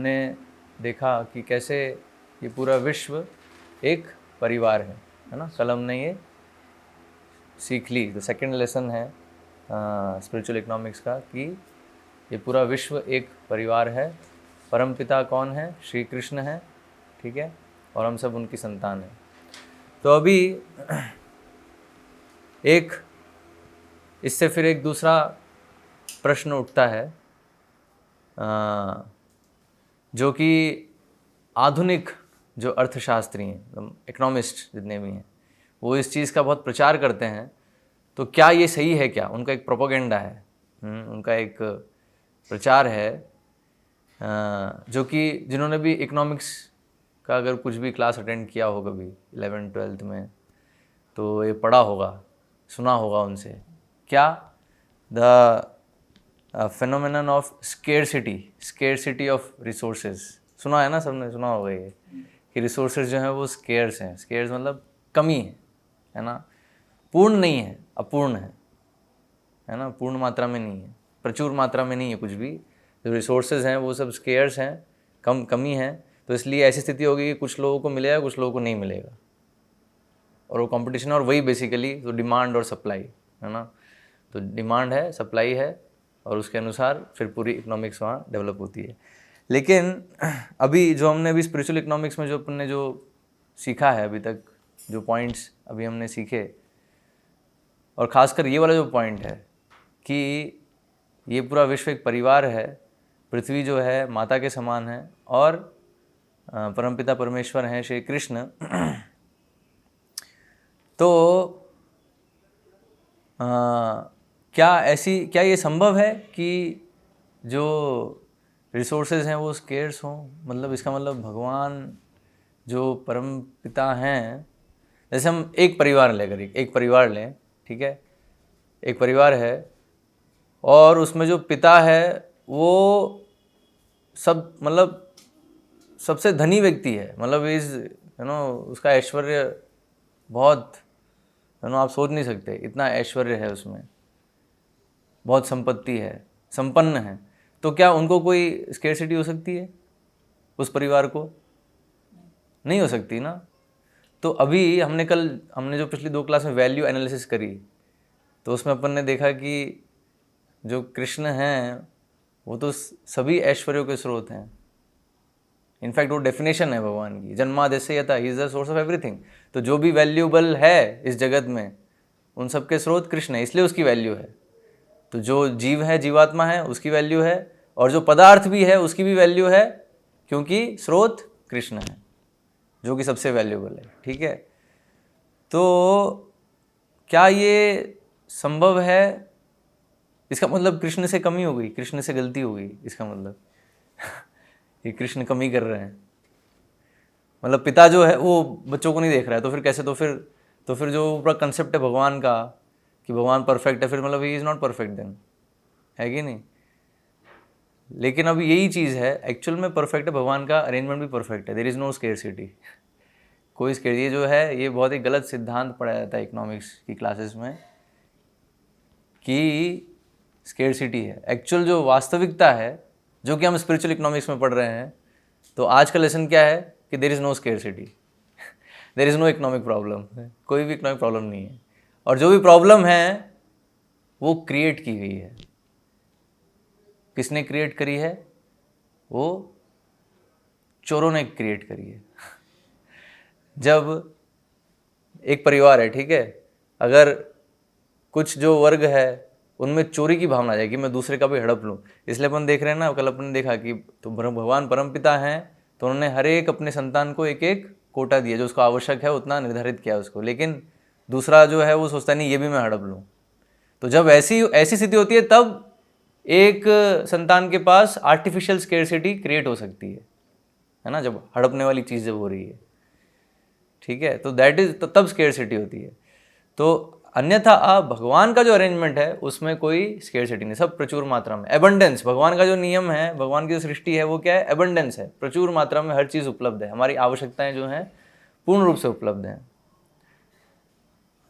हमने देखा कि कैसे ये पूरा विश्व एक परिवार है ना। कल हमने ये सीख ली, तो सेकंड लेसन है स्पिरिचुअल इकोनॉमिक्स का कि ये पूरा विश्व एक परिवार है। परमपिता कौन है? श्री कृष्ण है, ठीक है, और हम सब उनकी संतान हैं। तो अभी एक इससे फिर एक दूसरा प्रश्न उठता है जो कि आधुनिक जो अर्थशास्त्री हैं, इकोनॉमिस्ट जितने भी हैं, वो इस चीज़ का बहुत प्रचार करते हैं। तो क्या ये सही है? क्या उनका एक प्रोपेगेंडा है, उनका एक प्रचार है, जो कि जिन्होंने भी इकोनॉमिक्स का अगर कुछ भी क्लास अटेंड किया हो कभी 11th-12th में, तो ये पढ़ा होगा, सुना होगा उनसे। क्या? The phenomenon of scarcity of resources. सुना है ना, सबने सुना होगा ये कि रिसोर्सेज जो हैं वो स्केर्स हैं। स्केर्स मतलब कमी है ना, पूर्ण नहीं है, अपूर्ण है ना, पूर्ण मात्रा में नहीं है, प्रचुर मात्रा में नहीं है कुछ भी। जो रिसोर्सेज हैं वो सब स्केर्स हैं, कमी है। तो इसलिए ऐसी स्थिति होगी कि कुछ लोगों को मिलेगा, कुछ लोगों को नहीं मिलेगा, और वो कंपटीशन। और वही बेसिकली तो डिमांड और सप्लाई है ना। तो डिमांड है, सप्लाई है, और उसके अनुसार फिर पूरी इकोनॉमिक्स वहाँ डेवलप होती है। लेकिन अभी जो हमने अभी स्पिरिचुअल इकोनॉमिक्स में जो अपन ने जो सीखा है अभी तक, जो पॉइंट्स अभी हमने सीखे, और ख़ासकर ये वाला जो पॉइंट है कि ये पूरा विश्व एक परिवार है, पृथ्वी जो है माता के समान है, और परमपिता परमेश्वर हैं श्री कृष्ण। तो क्या ये संभव है कि जो रिसोर्सेज हैं वो स्केर्स हों? मतलब इसका मतलब भगवान जो परम पिता हैं, जैसे हम एक परिवार लें, ठीक है, एक परिवार है, और उसमें जो पिता है वो सब मतलब सबसे धनी व्यक्ति है, मतलब इज उसका ऐश्वर्य बहुत आप सोच नहीं सकते, इतना ऐश्वर्य है उसमें, बहुत संपत्ति है, संपन्न है। तो क्या उनको कोई स्केर्सिटी हो सकती है? उस परिवार को नहीं हो सकती ना। तो अभी हमने जो पिछली 2 क्लास में वैल्यू एनालिसिस करी, तो उसमें अपन ने देखा कि जो कृष्ण हैं वो तो सभी ऐश्वर्यों के स्रोत हैं। इनफैक्ट वो डेफिनेशन है भगवान की, जन्माद्यस्य यथा, he is the source of everything. तो जो भी वैल्यूएबल है इस जगत में, उन सब के स्रोत कृष्ण है, इसलिए उसकी वैल्यू है। तो जो जीव है, जीवात्मा है, उसकी वैल्यू है, और जो पदार्थ भी है उसकी भी वैल्यू है, क्योंकि स्रोत कृष्ण है जो कि सबसे वैल्यूएबल है, ठीक है। तो क्या ये संभव है? इसका मतलब कृष्ण से कमी हो गई, कृष्ण से गलती हो गई, इसका मतलब ये कृष्ण कमी कर रहे हैं, मतलब पिता जो है वो बच्चों को नहीं देख रहा है। तो फिर कैसे? तो फिर जो पूरा कंसेप्ट है भगवान का कि भगवान परफेक्ट है, फिर मतलब he is not perfect then, है कि नहीं? लेकिन अब यही चीज़ है, एक्चुअल में परफेक्ट है, भगवान का अरेंजमेंट भी परफेक्ट है। देयर इज़ नो स्केर्सिटी, कोई स्केर्सिटी। ये जो है ये बहुत ही गलत सिद्धांत पढ़ाया जाता है इकोनॉमिक्स की क्लासेस में कि स्केर्सिटी है। एक्चुअल जो वास्तविकता है, जो कि हम स्पिरिचुअल इकोनॉमिक्स में पढ़ रहे हैं, तो आज का लेसन क्या है कि there is no scarcity, there is no economic problem, कोई भी इकोनॉमिक प्रॉब्लम नहीं है। और जो भी प्रॉब्लम है वो क्रिएट की गई है। किसने क्रिएट करी है? वो चोरों ने क्रिएट करी है। जब एक परिवार है, ठीक है, अगर कुछ जो वर्ग है उनमें चोरी की भावना आ जाएगी, मैं दूसरे का भी हड़प लूँ। इसलिए अपन देख रहे हैं ना, कल अपन ने देखा कि तो भगवान परमपिता हैं, तो उन्होंने हर एक अपने संतान को एक एक कोटा दिया, जो उसको आवश्यक है उतना निर्धारित किया उसको। लेकिन दूसरा जो है वो सोचता नहीं ये भी मैं हड़प लूँ। तो जब ऐसी स्थिति होती है, तब एक संतान के पास आर्टिफिशियल स्केर्सिटी क्रिएट हो सकती है ना, जब हड़पने वाली चीज़ जब हो रही है, ठीक है, तो दैट इज तब स्केर्सिटी होती है। तो अन्यथा भगवान का जो अरेंजमेंट है उसमें कोई स्केर्सिटी नहीं, सब प्रचुर मात्रा में, एबंडेंस। भगवान का जो नियम है, भगवान की जो सृष्टि है वो क्या है? एबंडेंस है, प्रचुर मात्रा में हर चीज़ उपलब्ध है, हमारी आवश्यकताएं जो हैं पूर्ण रूप से उपलब्ध हैं।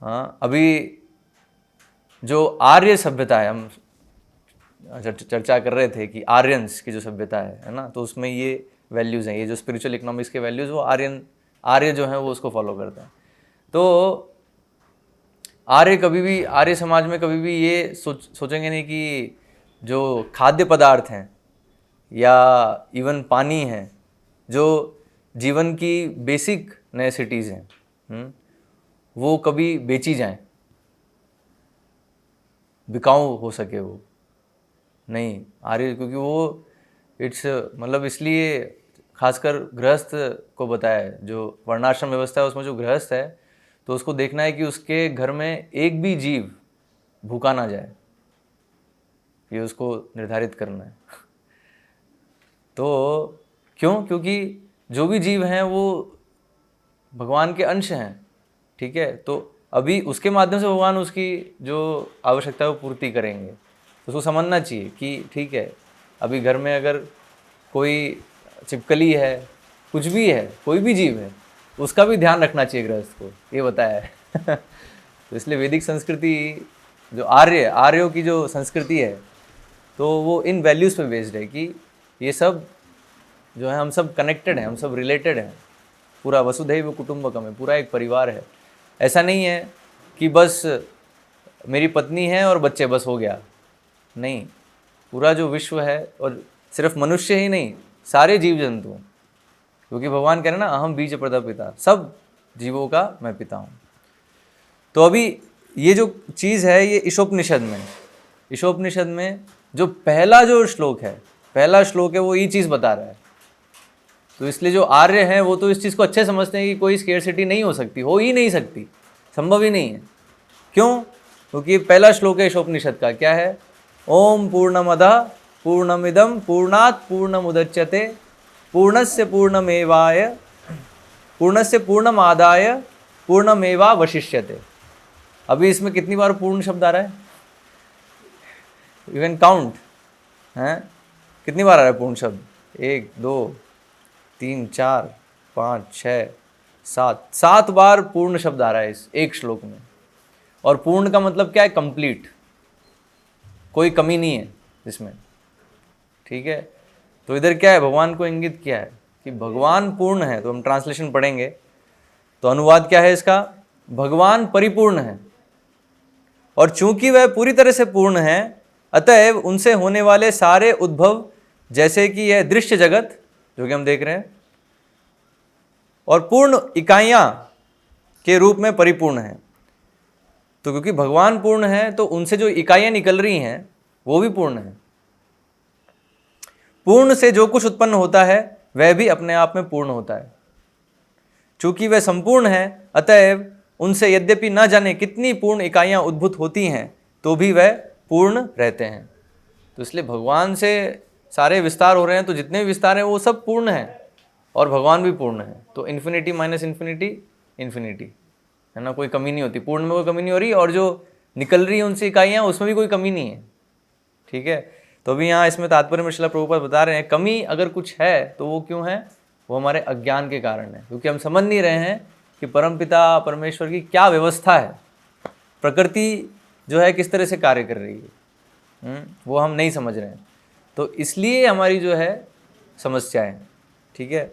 हाँ, अभी जो आर्य सभ्यता है, हम चर्चा कर रहे थे कि आर्यंस की जो सभ्यता है ना, तो उसमें ये वैल्यूज़ हैं, ये जो स्पिरिचुअल इकोनॉमिक्स के वैल्यूज़, वो आर्य जो हैं वो उसको फॉलो करते हैं। तो आर्य समाज में कभी भी ये सोचेंगे नहीं कि जो खाद्य पदार्थ हैं या इवन पानी है, जो जीवन की बेसिक नेसेसिटीज़ हैं, वो कभी बेची जाएं, बिकाऊ हो सके वो नहीं आर्य, क्योंकि वो मतलब इसलिए खासकर गृहस्थ को बताया है, जो वर्णाश्रम व्यवस्था है उसमें जो गृहस्थ है तो उसको देखना है कि उसके घर में एक भी जीव भूखा ना जाए, ये उसको निर्धारित करना है। तो क्योंकि जो भी जीव हैं वो भगवान के अंश हैं, ठीक है, तो अभी उसके माध्यम से भगवान उसकी जो आवश्यकता है वो पूर्ति करेंगे। तो उसको समझना चाहिए कि ठीक है, अभी घर में अगर कोई छिपकली है, कुछ भी है, कोई भी जीव है, उसका भी ध्यान रखना चाहिए गृहस्थ को, ये बताया है। तो इसलिए वैदिक संस्कृति जो आर्यों की जो संस्कृति है तो वो इन वैल्यूज़ पे बेस्ड है कि ये सब जो है हम सब कनेक्टेड हैं, हम सब रिलेटेड हैं, पूरा वसुधैव कुटुंबकम है, पूरा एक परिवार है। ऐसा नहीं है कि बस मेरी पत्नी है और बच्चे बस हो गया, नहीं, पूरा जो विश्व है, और सिर्फ मनुष्य ही नहीं, सारे जीव जंतु, क्योंकि भगवान कह रहे हैं ना, अहम बीज प्रजापिता, सब जीवों का मैं पिता हूँ। तो अभी ये जो चीज़ है ये ईशोपनिषद में जो पहला श्लोक है वो ये चीज़ बता रहा है। तो इसलिए जो आर्य हैं वो तो इस चीज़ को अच्छे समझते हैं कि कोई स्केर्सिटी नहीं हो सकती, हो ही नहीं सकती, संभव ही नहीं है। क्यों? क्योंकि पहला श्लोक है ईशोपनिषद का, क्या है? ओम पूर्णमदः पूर्णमिदं पूर्णात् पूर्णमुदच्यते पूर्णस्य पूर्णमादाय पूर्णमेवावशिष्यते। अभी इसमें कितनी बार पूर्ण शब्द आ रहा है? यू कैन काउंट हैं, कितनी बार आ रहा है पूर्ण शब्द? 1 2 3 4 5 6 7 बार पूर्ण शब्द आ रहा है इस एक श्लोक में। और पूर्ण का मतलब क्या है? कंप्लीट, कोई कमी नहीं है इसमें, ठीक है। तो इधर क्या है, भगवान को इंगित किया है कि भगवान पूर्ण है। तो हम ट्रांसलेशन पढ़ेंगे तो अनुवाद क्या है इसका? भगवान परिपूर्ण है, और चूंकि वह पूरी तरह से पूर्ण है, अतएव उनसे होने वाले सारे उद्भव, जैसे कि यह दृश्य जगत जो कि हम देख रहे हैं, और पूर्ण इकाइयां के रूप में परिपूर्ण है। तो क्योंकि भगवान पूर्ण है तो उनसे जो इकाइयां निकल रही हैं वो भी पूर्ण है। पूर्ण से जो कुछ उत्पन्न होता है वह भी अपने आप में पूर्ण होता है। चूंकि वह संपूर्ण है, अतएव उनसे यद्यपि न जाने कितनी पूर्ण इकाइयां उद्भूत होती हैं तो भी वह पूर्ण रहते हैं। तो इसलिए भगवान से सारे विस्तार हो रहे हैं, तो जितने भी विस्तार हैं वो सब पूर्ण हैं, और भगवान भी पूर्ण है। तो इन्फिनिटी माइनस इन्फिनिटी इन्फिनिटी है ना, कोई कमी नहीं होती, पूर्ण में कोई कमी नहीं हो रही, और जो निकल रही है उनसे इकाइयाँ उसमें भी कोई कमी नहीं है, ठीक है। तो अभी यहाँ इसमें तात्पर्य में श्रील प्रभुपाद बता रहे हैं, कमी अगर कुछ है तो वो क्यों है? वो हमारे अज्ञान के कारण है, क्योंकि हम समझ नहीं रहे हैं कि परमपिता परमेश्वर की क्या व्यवस्था है, प्रकृति जो है किस तरह से कार्य कर रही है, वो हम नहीं समझ रहे हैं। तो इसलिए हमारी जो है समस्याएं, ठीक है।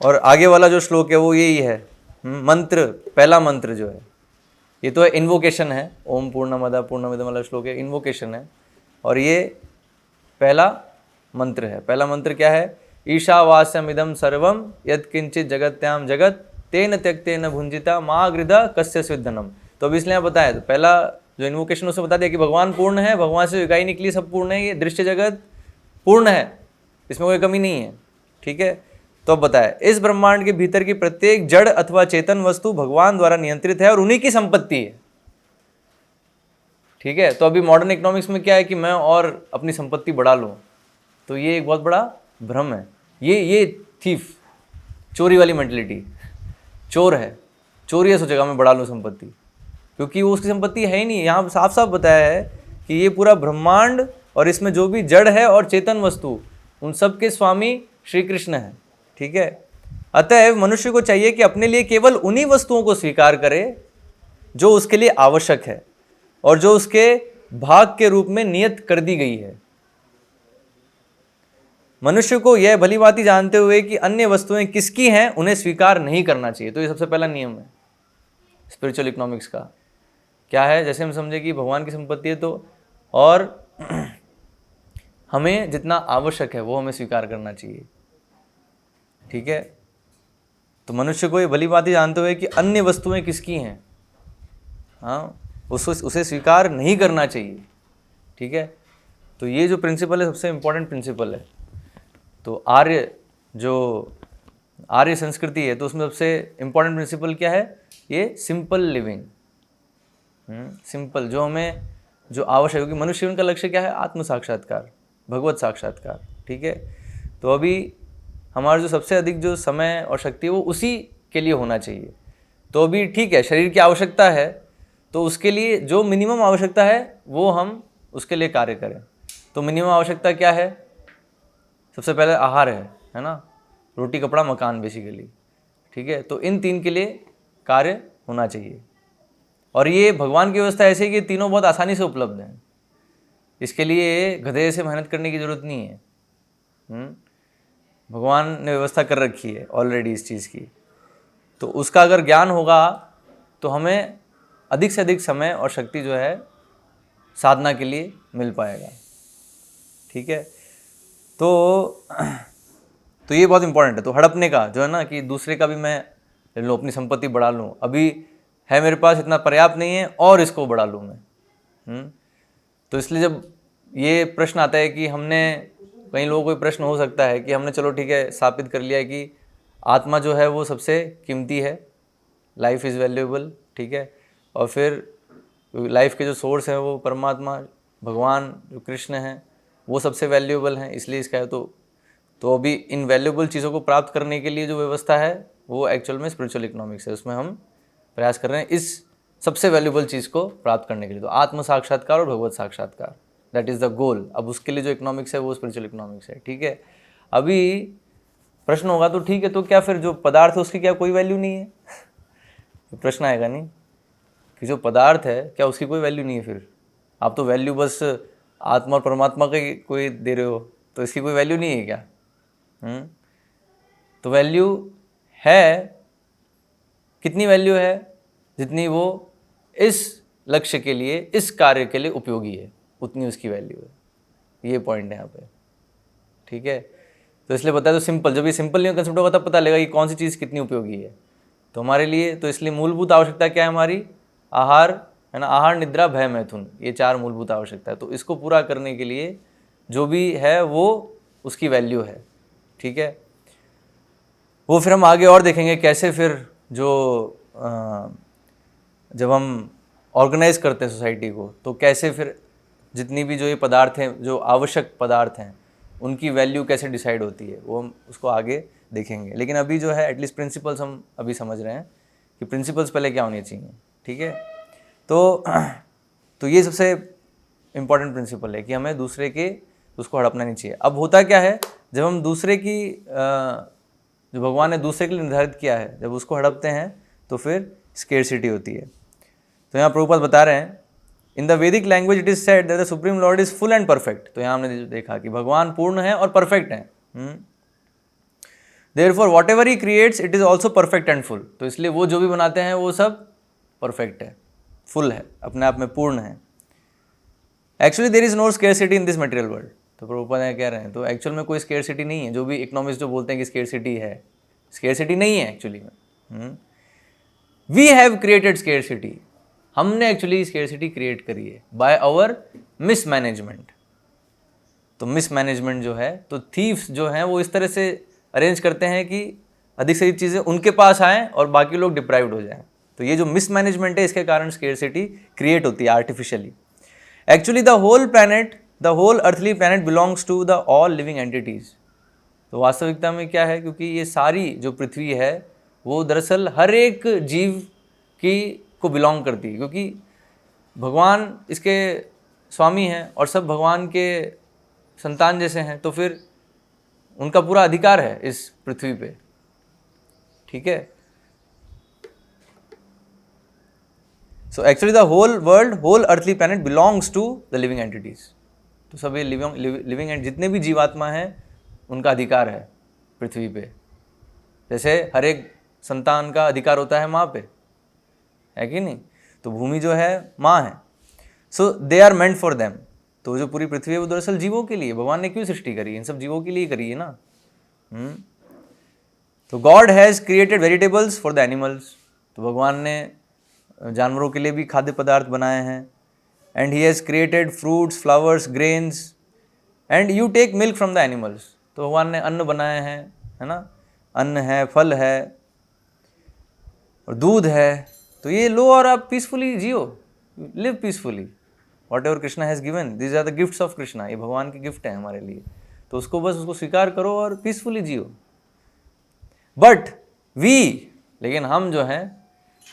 और आगे वाला जो श्लोक है वो यही है, मंत्र, पहला मंत्र जो है ये तो है इन्वोकेशन है, ओम पूर्णमद पूर्णमिदं वाला श्लोक है, इन्वोकेशन है, और ये पहला मंत्र है। पहला मंत्र क्या है? ईशावास्यमिदं सर्वं यत्किंचित जगत्याम जगत तेन त्यक्तेन भुंजिता मा गृधा कस्य स्विद्धनम। तो अब इसलिए बताया, तो पहला जो इन्वोकेशन उससे बता दिया कि भगवान पूर्ण है, भगवान से इकाई निकली सब पूर्ण है, ये दृश्य जगत पूर्ण है, इसमें कोई कमी नहीं है, ठीक है। तो अब बताया, इस ब्रह्मांड के भीतर की प्रत्येक जड़ अथवा चेतन वस्तु भगवान द्वारा नियंत्रित है और उन्हीं की संपत्ति है, ठीक है। तो अभी मॉडर्न इकोनॉमिक्स में क्या है कि मैं और अपनी संपत्ति बढ़ा लूँ, तो ये एक बहुत बड़ा भ्रम है। ये थीफ, चोरी वाली मेंटलिटी, चोर है, चोरी है, सोचेगा मैं बढ़ा लूँ संपत्ति, क्योंकि वो उसकी संपत्ति है ही नहीं। यहाँ साफ साफ बताया है कि ये पूरा ब्रह्मांड और इसमें जो भी जड़ है और चेतन वस्तु, उन सब के स्वामी श्री कृष्ण है, ठीक है। अतएव मनुष्य को चाहिए कि अपने लिए केवल उन्हीं वस्तुओं को स्वीकार करे जो उसके लिए आवश्यक है और जो उसके भाग के रूप में नियत कर दी गई है। मनुष्य को यह भली भांति जानते हुए कि अन्य वस्तुएं किसकी हैं उन्हें स्वीकार नहीं करना चाहिए। तो ये सबसे पहला नियम है स्पिरिचुअल इकोनॉमिक्स का। क्या है? जैसे हम समझे कि भगवान की संपत्ति है तो और हमें जितना आवश्यक है वो हमें स्वीकार करना चाहिए। ठीक है, तो मनुष्य को ये भली भांति जानते हुए कि अन्य वस्तुएं किसकी हैं, हाँ, उसे स्वीकार नहीं करना चाहिए। ठीक है, तो ये जो प्रिंसिपल है सबसे इम्पोर्टेंट प्रिंसिपल है। तो आर्य संस्कृति है तो उसमें सबसे इम्पोर्टेंट प्रिंसिपल क्या है? ये सिंपल लिविंग, सिंपल, जो हमें जो आवश्यक है। क्योंकि मनुष्य जीवन का लक्ष्य क्या है? आत्म साक्षात्कार, भगवत साक्षात्कार। ठीक है, तो अभी हमारा जो सबसे अधिक जो समय और शक्ति है वो उसी के लिए होना चाहिए। तो अभी ठीक है, शरीर की आवश्यकता है तो उसके लिए जो मिनिमम आवश्यकता है वो हम उसके लिए कार्य करें। तो मिनिमम आवश्यकता क्या है? सबसे पहले आहार है ना, रोटी कपड़ा मकान बेसिकली। ठीक है, तो इन तीन के लिए कार्य होना चाहिए। और ये भगवान की व्यवस्था ऐसी है कि तीनों बहुत आसानी से उपलब्ध हैं। इसके लिए गधे से मेहनत करने की ज़रूरत नहीं है। भगवान ने व्यवस्था कर रखी है ऑलरेडी इस चीज़ की। तो उसका अगर ज्ञान होगा तो हमें अधिक से अधिक समय और शक्ति जो है साधना के लिए मिल पाएगा। ठीक है, तो ये बहुत इंपॉर्टेंट है। तो हड़पने का जो है ना कि दूसरे का भी मैं ले लूँ, अपनी संपत्ति बढ़ा लूँ, अभी है मेरे पास इतना पर्याप्त नहीं है और इसको बढ़ा लूँ मैं। तो इसलिए जब ये प्रश्न आता है कि हमने, कई लोगों को ये प्रश्न हो सकता है कि हमने चलो ठीक है स्थापित कर लिया है कि आत्मा जो है वो सबसे कीमती है, लाइफ इज़ वैल्यूएबल। ठीक है, और फिर लाइफ के जो सोर्स है वो परमात्मा भगवान जो कृष्ण हैं वो सबसे वैल्यूएबल हैं, इसलिए इसका है। तो अभी इन वैल्यूएबल चीज़ों को प्राप्त करने के लिए जो व्यवस्था है वो एक्चुअल में स्पिरिचुअल इकोनॉमिक्स है। उसमें हम प्रयास कर रहे हैं इस सबसे वैल्यूएबल चीज़ को प्राप्त करने के लिए। तो आत्म साक्षात्कार और भगवत साक्षात्कार, दैट इज़ द गोल। अब उसके लिए जो इकोनॉमिक्स है वो स्पिरिचुअल इकोनॉमिक्स है। ठीक है, अभी प्रश्न होगा तो ठीक है, तो क्या फिर जो पदार्थ है उसकी क्या कोई वैल्यू नहीं है? प्रश्न आएगा नहीं कि जो पदार्थ है क्या उसकी कोई वैल्यू नहीं है? फिर आप तो वैल्यू बस आत्मा और परमात्मा का कोई दे रहे हो, तो इसकी कोई वैल्यू नहीं है क्या? तो वैल्यू है, कितनी वैल्यू है? जितनी वो इस लक्ष्य के लिए, इस कार्य के लिए उपयोगी है, उतनी उसकी वैल्यू है। ये पॉइंट है यहाँ पे। ठीक है, तो इसलिए बताया, तो सिंपल, जब ये सिंपल नहीं कंसेप्ट होगा तब पता लगेगा कि कौन सी चीज़ कितनी उपयोगी है तो हमारे लिए। तो इसलिए मूलभूत आवश्यकता क्या है हमारी? आहार है ना, आहार निद्रा भय मैथुन, ये 4 मूलभूत आवश्यकता है। तो इसको पूरा करने के लिए जो भी है वो उसकी वैल्यू है। ठीक है, वो फिर हम आगे और देखेंगे कैसे फिर जो जब हम ऑर्गेनाइज करते हैं सोसाइटी को तो कैसे फिर जितनी भी जो ये पदार्थ हैं, जो आवश्यक पदार्थ हैं, उनकी वैल्यू कैसे डिसाइड होती है, वो हम उसको आगे देखेंगे। लेकिन अभी जो है एटलीस्ट प्रिंसिपल्स हम अभी समझ रहे हैं कि प्रिंसिपल्स पहले क्या होने चाहिए। ठीक है, तो ये सबसे इम्पॉर्टेंट प्रिंसिपल है कि हमें दूसरे के उसको हड़पना नहीं चाहिए। अब होता क्या है, जब हम दूसरे की जो भगवान ने दूसरे के लिए निर्धारित किया है, जब उसको हड़पते हैं तो फिर स्केर्सिटी होती है। तो यहाँ प्रभुपाद बता रहे हैं, इन द वैदिक language it is said that the supreme Lord is full and perfect. तो यहाँ हमने देखा कि भगवान पूर्ण है और परफेक्ट है। Therefore whatever he creates it is also perfect and full. तो इसलिए वो जो भी बनाते हैं वो सब परफेक्ट है, फुल है, अपने आप में पूर्ण है। Actually there is no scarcity in this material world. तो प्रभुपाद कह रहे हैं तो एक्चुअल में कोई स्केर्सिटी नहीं है। जो भी इकोनॉमिस्ट जो बोलते हैं कि स्केर्सिटी है, स्केर्सिटी नहीं है एक्चुअली में। वी हैव क्रिएटेड स्केर्सिटी, हमने एक्चुअली स्केर्सिटी क्रिएट करी है बाय आवर मिसमैनेजमेंट। तो मिसमैनेजमेंट जो है, तो थीव्स जो हैं वो इस तरह से अरेंज करते हैं कि अधिक से अधिक चीज़ें उनके पास आएँ और बाकी लोग डिप्राइव्ड हो जाएं। तो ये जो मिसमैनेजमेंट है इसके कारण स्केर्सिटी क्रिएट होती है artificially. Actually the whole planet, the whole earthly planet belongs to the all living entities. तो वास्तविकता में क्या है, क्योंकि ये सारी जो पृथ्वी है वो दरअसल हर एक जीव की को बिलोंग करती है, क्योंकि भगवान इसके स्वामी हैं और सब भगवान के संतान जैसे हैं, तो फिर उनका पूरा अधिकार है इस पृथ्वी पे। ठीक है, so actually the whole world, whole earthly planet belongs to the living entities. तो सब ये लिविंग एंड जितने भी जीवात्मा हैं उनका अधिकार है पृथ्वी पे। जैसे हर एक संतान का अधिकार होता है माँ पे, है कि नहीं? तो भूमि जो है माँ है। So they are meant for them. तो जो पूरी पृथ्वी है वो दरअसल जीवों के लिए, भगवान ने क्यों सृष्टि करी? इन सब जीवों के लिए करी है ना। तो God has created vegetables for the animals. तो भगवान ने जानवरों के लिए भी खाद्य पदार्थ बनाए हैं। And he has created fruits, flowers, grains, and you take milk from the animals. तो भगवान ने अन्न बनाए हैं, है ना, अन्न है, फल है और दूध है। तो ये लो और आप पीसफुली जियो, live peacefully. Whatever Krishna has given, these are the gifts of Krishna. ये भगवान के गिफ्ट हैं हमारे लिए। तो उसको बस उसको स्वीकार करो और पीसफुली जियो। बट लेकिन हम जो हैं,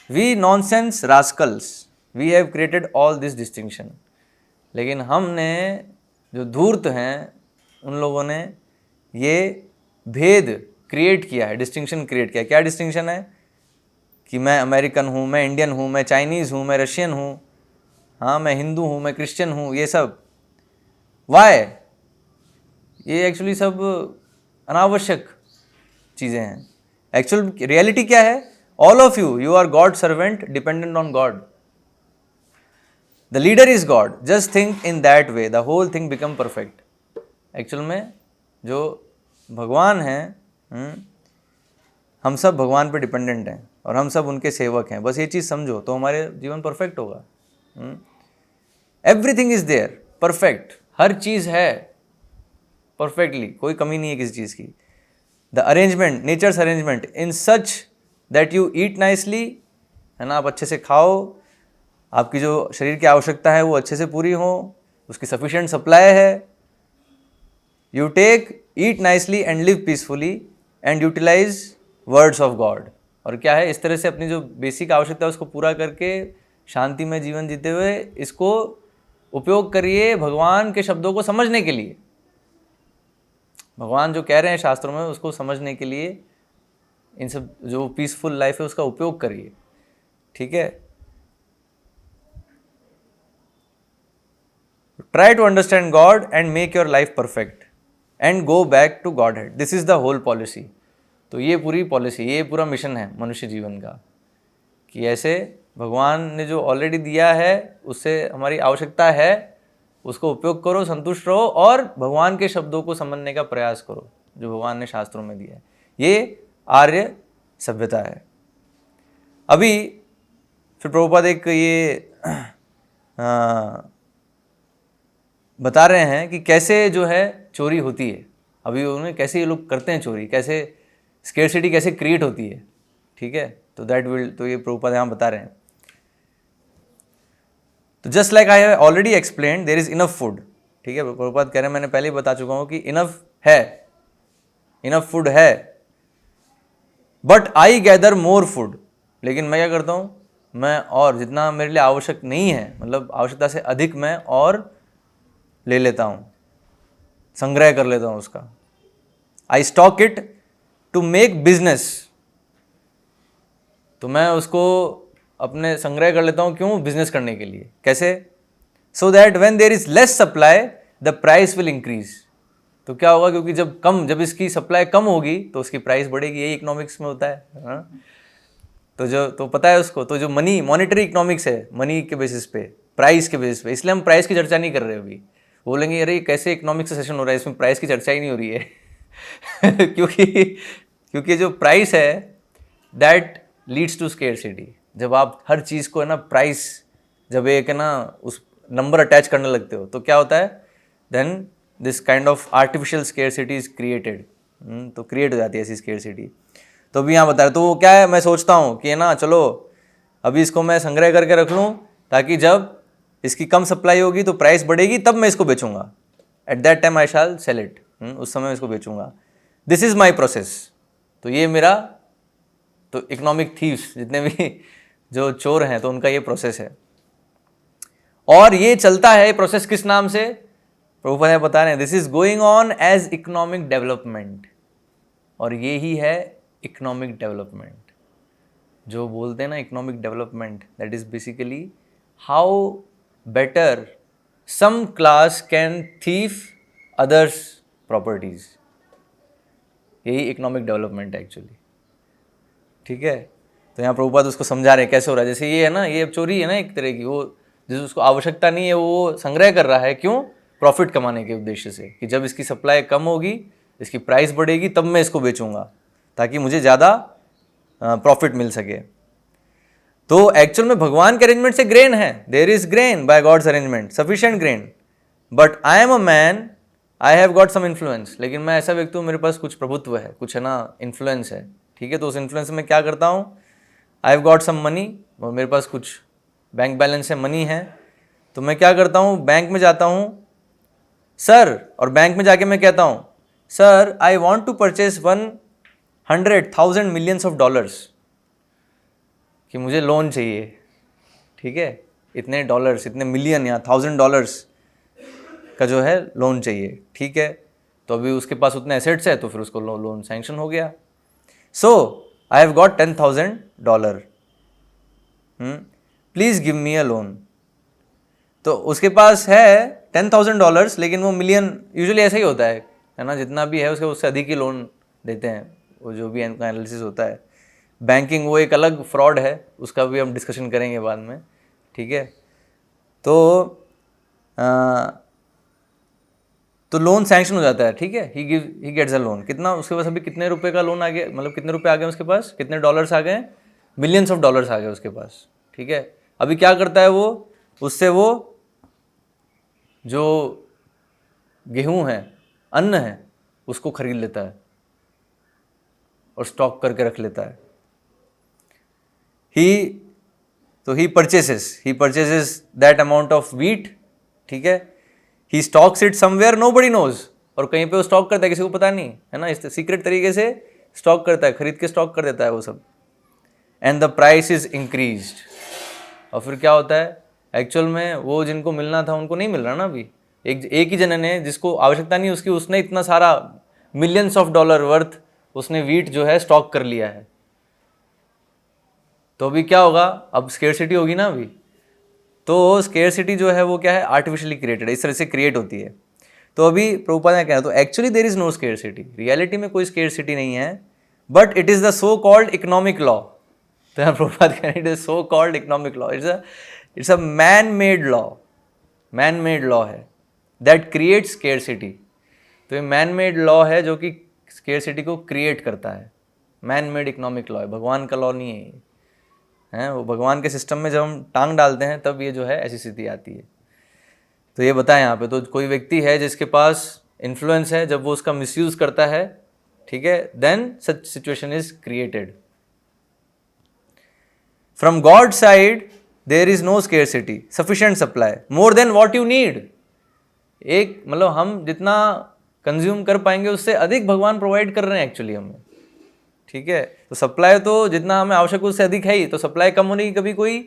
we nonsense rascals, we have created all this distinction. लेकिन हमने जो धूर्त हैं उन लोगों ने ये भेद क्रिएट किया है, डिस्टिंक्शन क्रिएट किया। क्या डिस्टिंक्शन है? कि मैं अमेरिकन हूँ, मैं इंडियन हूँ, मैं चाइनीज़ हूँ, मैं रशियन हूँ, हाँ मैं हिंदू हूँ, मैं क्रिश्चियन हूँ, ये सब वाई? ये एक्चुअली सब अनावश्यक चीज़ें हैं। एक्चुअल रियलिटी क्या है? All of you are God servant dependent on God. The leader is God, just think in that way, the whole thing become perfect. Actual में जो भगवान हैं, हम सब भगवान पे डिपेंडेंट हैं और हम सब उनके सेवक हैं। बस ये चीज़ समझो तो हमारे जीवन परफेक्ट होगा। एवरीथिंग इज देयर परफेक्ट, हर चीज़ है परफेक्टली, कोई कमी नहीं है किसी चीज़ की। The arrangement, nature's arrangement in such that you eat nicely, है ना, आप अच्छे से खाओ, आपकी जो शरीर की आवश्यकता है वो अच्छे से पूरी हो, उसकी सफिशिएंट सप्लाई है। You take, eat nicely and live peacefully and utilize words of God. और क्या है, इस तरह से अपनी जो बेसिक आवश्यकता है उसको पूरा करके शांति में जीवन जीते हुए इसको उपयोग करिए भगवान के शब्दों को समझने के लिए। भगवान जो कह रहे हैं शास्त्रों में उसको समझने के लिए इन सब जो पीसफुल लाइफ है उसका उपयोग करिए। ठीक है, try to understand God and make your life perfect and go back to Godhead. This is the whole policy. तो ये पूरी पॉलिसी, ये पूरा मिशन है मनुष्य जीवन का, कि ऐसे भगवान ने जो ऑलरेडी दिया है उससे हमारी आवश्यकता है, उसको उपयोग करो, संतुष्ट रहो और भगवान के शब्दों को समझने का प्रयास करो जो भगवान ने शास्त्रों में दिया है। ये आर्य सभ्यता है। अभी फिर प्रभुपाद एक ये बता रहे हैं कि कैसे जो है चोरी होती है। अभी उन्हें कैसे ये लोग करते हैं चोरी, कैसे स्केर्सिटी कैसे क्रिएट होती है। ठीक है, तो ये प्रभुपाद यहाँ बता रहे हैं। तो just like I have already explained, there is enough food. ठीक है, प्रभुपाद कह रहे हैं, मैंने पहले ही बता चुका हूँ कि इनफ है, इनफ फूड है, but I gather more food. लेकिन मैं क्या करता हूँ, मैं और जितना मेरे लिए आवश्यक नहीं है, मतलब आवश्यकता से अधिक मैं और ले लेता हूँ, संग्रह कर लेता हूँ उसका। I stock it to make business. तो मैं उसको अपने संग्रह कर लेता हूँ, क्यों? बिजनेस करने के लिए। कैसे? So that when there is less supply the price will increase. तो क्या होगा, क्योंकि जब इसकी सप्लाई कम होगी तो उसकी प्राइस बढ़ेगी। यही इकोनॉमिक्स में होता है, हाँ? तो पता है उसको, तो जो मॉनेटरी इकोनॉमिक्स है, मनी के बेसिस पे, प्राइस के बेसिस पे, इसलिए हम प्राइस की चर्चा नहीं कर रहे अभी। बोलेंगे अरे कैसे इकोनॉमिक्स का सेशन हो रहा है, इसमें प्राइस की चर्चा ही नहीं हो रही है क्योंकि जो प्राइस है दैट लीड्स टू स्केर्सिटी। जब आप हर चीज़ को है ना प्राइस, जब एक है ना उस नंबर अटैच करने लगते हो तो क्या होता है, then this kind of artificial scarcity is created. तो क्रिएट हो जाती है ऐसी स्केर्सिटी। तो अभी यहाँ बता रहे, तो वो क्या है, मैं सोचता हूँ कि है ना चलो अभी इसको मैं संग्रह करके रख लूँ, ताकि जब इसकी कम सप्लाई होगी तो प्राइस बढ़ेगी, तब मैं इसको बेचूंगा। At that time I shall sell it, उस समय इसको बेचूंगा। This is my process. तो ये मेरा, तो इकोनॉमिक थीव्स जितने भी जो चोर हैं तो उनका ये प्रोसेस है। और ये चलता है प्रोसेस किस नाम से, प्रभुपाद बता रहे हैं, this is going on as economic development. और ये ही है इकोनॉमिक डेवलपमेंट। जो बोलते हैं ना economic development, that is basically how better some class can thief others properties. यही इकोनॉमिक डेवलपमेंट है एक्चुअली, ठीक है। तो यहाँ प्रभुपाद उसको समझा रहे हैं कैसे हो रहा है। जैसे ये है ना, ये चोरी है ना एक तरह की, वो जिस उसको आवश्यकता नहीं है वो संग्रह कर रहा है, क्यों? प्रॉफिट कमाने के उद्देश्य से, कि जब इसकी सप्लाई कम होगी, इसकी प्राइस बढ़ेगी, तब मैं इसको बेचूंगा ताकि मुझे ज़्यादा प्रॉफिट मिल सके। तो एक्चुअल में भगवान के अरेंजमेंट से ग्रेन है, there is grain by God's arrangement, sufficient grain, but I am a man, I have got some influence. लेकिन मैं ऐसा व्यक्ति हूँ, मेरे पास कुछ प्रभुत्व है, कुछ है ना इन्फ्लुएंस है, ठीक है। तो उस इन्फ्लुएंस में क्या करता हूँ, I have got some money, और मेरे पास कुछ बैंक बैलेंस है, मनी है, तो मैं क्या करता हूँ, बैंक में जाता हूँ सर, और बैंक में जाके मैं कहता हूँ sir I want to purchase 100,000 millions of dollars, कि मुझे लोन चाहिए, ठीक है, इतने डॉलर्स, इतने मिलियन या $1,000 का जो है लोन चाहिए, ठीक है। तो अभी उसके पास उतने एसेट्स है, तो फिर उसको लोन सैंक्शन हो गया। So I have got $10,000, please give me a loan. तो उसके पास है $10,000, लेकिन वो मिलियन, यूजुअली ऐसा ही होता है ना, जितना भी है उससे अधिक ही लोन देते हैं, वो जो भी इनका एनालिसिस होता है। बैंकिंग वो एक अलग फ्रॉड है, उसका भी हम डिस्कशन करेंगे बाद में, ठीक है। तो लोन सैंक्शन हो जाता है, ठीक है, ही गेट्स अ लोन। कितना उसके पास अभी कितने रुपए का लोन आ गया, मतलब कितने रुपए आ गए उसके पास, कितने डॉलर्स आ गए, मिलियंस ऑफ डॉलर्स आ गए उसके पास, ठीक है। अभी क्या करता है वो, उससे वो जो गेहूं है, अन्न है, उसको खरीद लेता है और स्टॉक करके रख लेता है। He purchases that amount of wheat, ठीक है। He stocks it somewhere nobody knows, और कहीं पे वो स्टॉक करता है, किसी को पता नहीं है ना, इस सीक्रेट तरीके से स्टॉक करता है, खरीद के स्टॉक कर देता है वो सब। And the price is increased, और फिर क्या होता है, एक्चुअल में वो जिनको मिलना था उनको नहीं मिल रहा ना अभी। एक ही जने ने, जिसको आवश्यकता नहीं उसकी, उसने इतना सारा मिलियंस ऑफ डॉलर वर्थ उसने व्हीट जो है स्टॉक कर लिया है। तो अभी क्या होगा, अब स्केर्सिटी होगी ना अभी। तो स्केर्सिटी जो है वो क्या है, आर्टिफिशियली क्रिएटेड, इस तरह से क्रिएट होती है। तो अभी प्रभुपाद ने कहा, तो actually there is no scarcity, reality में कोई स्केर्सिटी नहीं है, but it is the so called economic law. तो यहाँ प्रभुपाद कह रहे हैं, it is so called economic law, it's a man made law है दैट क्रिएट्स स्केर्सिटी। तो ये मैन मेड लॉ है जो कि स्केर्सिटी को क्रिएट करता है। मैन मेड इकोनॉमिक लॉ है, भगवान का लॉ नहीं है ये, है वो भगवान के सिस्टम में जब हम टांग डालते हैं तब ये जो है ऐसी स्थिति आती है। तो ये बताएं यहाँ पे, तो कोई व्यक्ति है जिसके पास इन्फ्लुएंस है, जब वो उसका मिसयूज करता है, ठीक है, then such situation is created. From God side there is no scarcity, sufficient supply, more than what you need. एक मतलब हम जितना कंज्यूम कर पाएंगे उससे अधिक भगवान प्रोवाइड कर रहे हैं एक्चुअली हमें, ठीक है। तो सप्लाई तो जितना हमें आवश्यक उससे अधिक है ही, तो सप्लाई कम होने की कभी कोई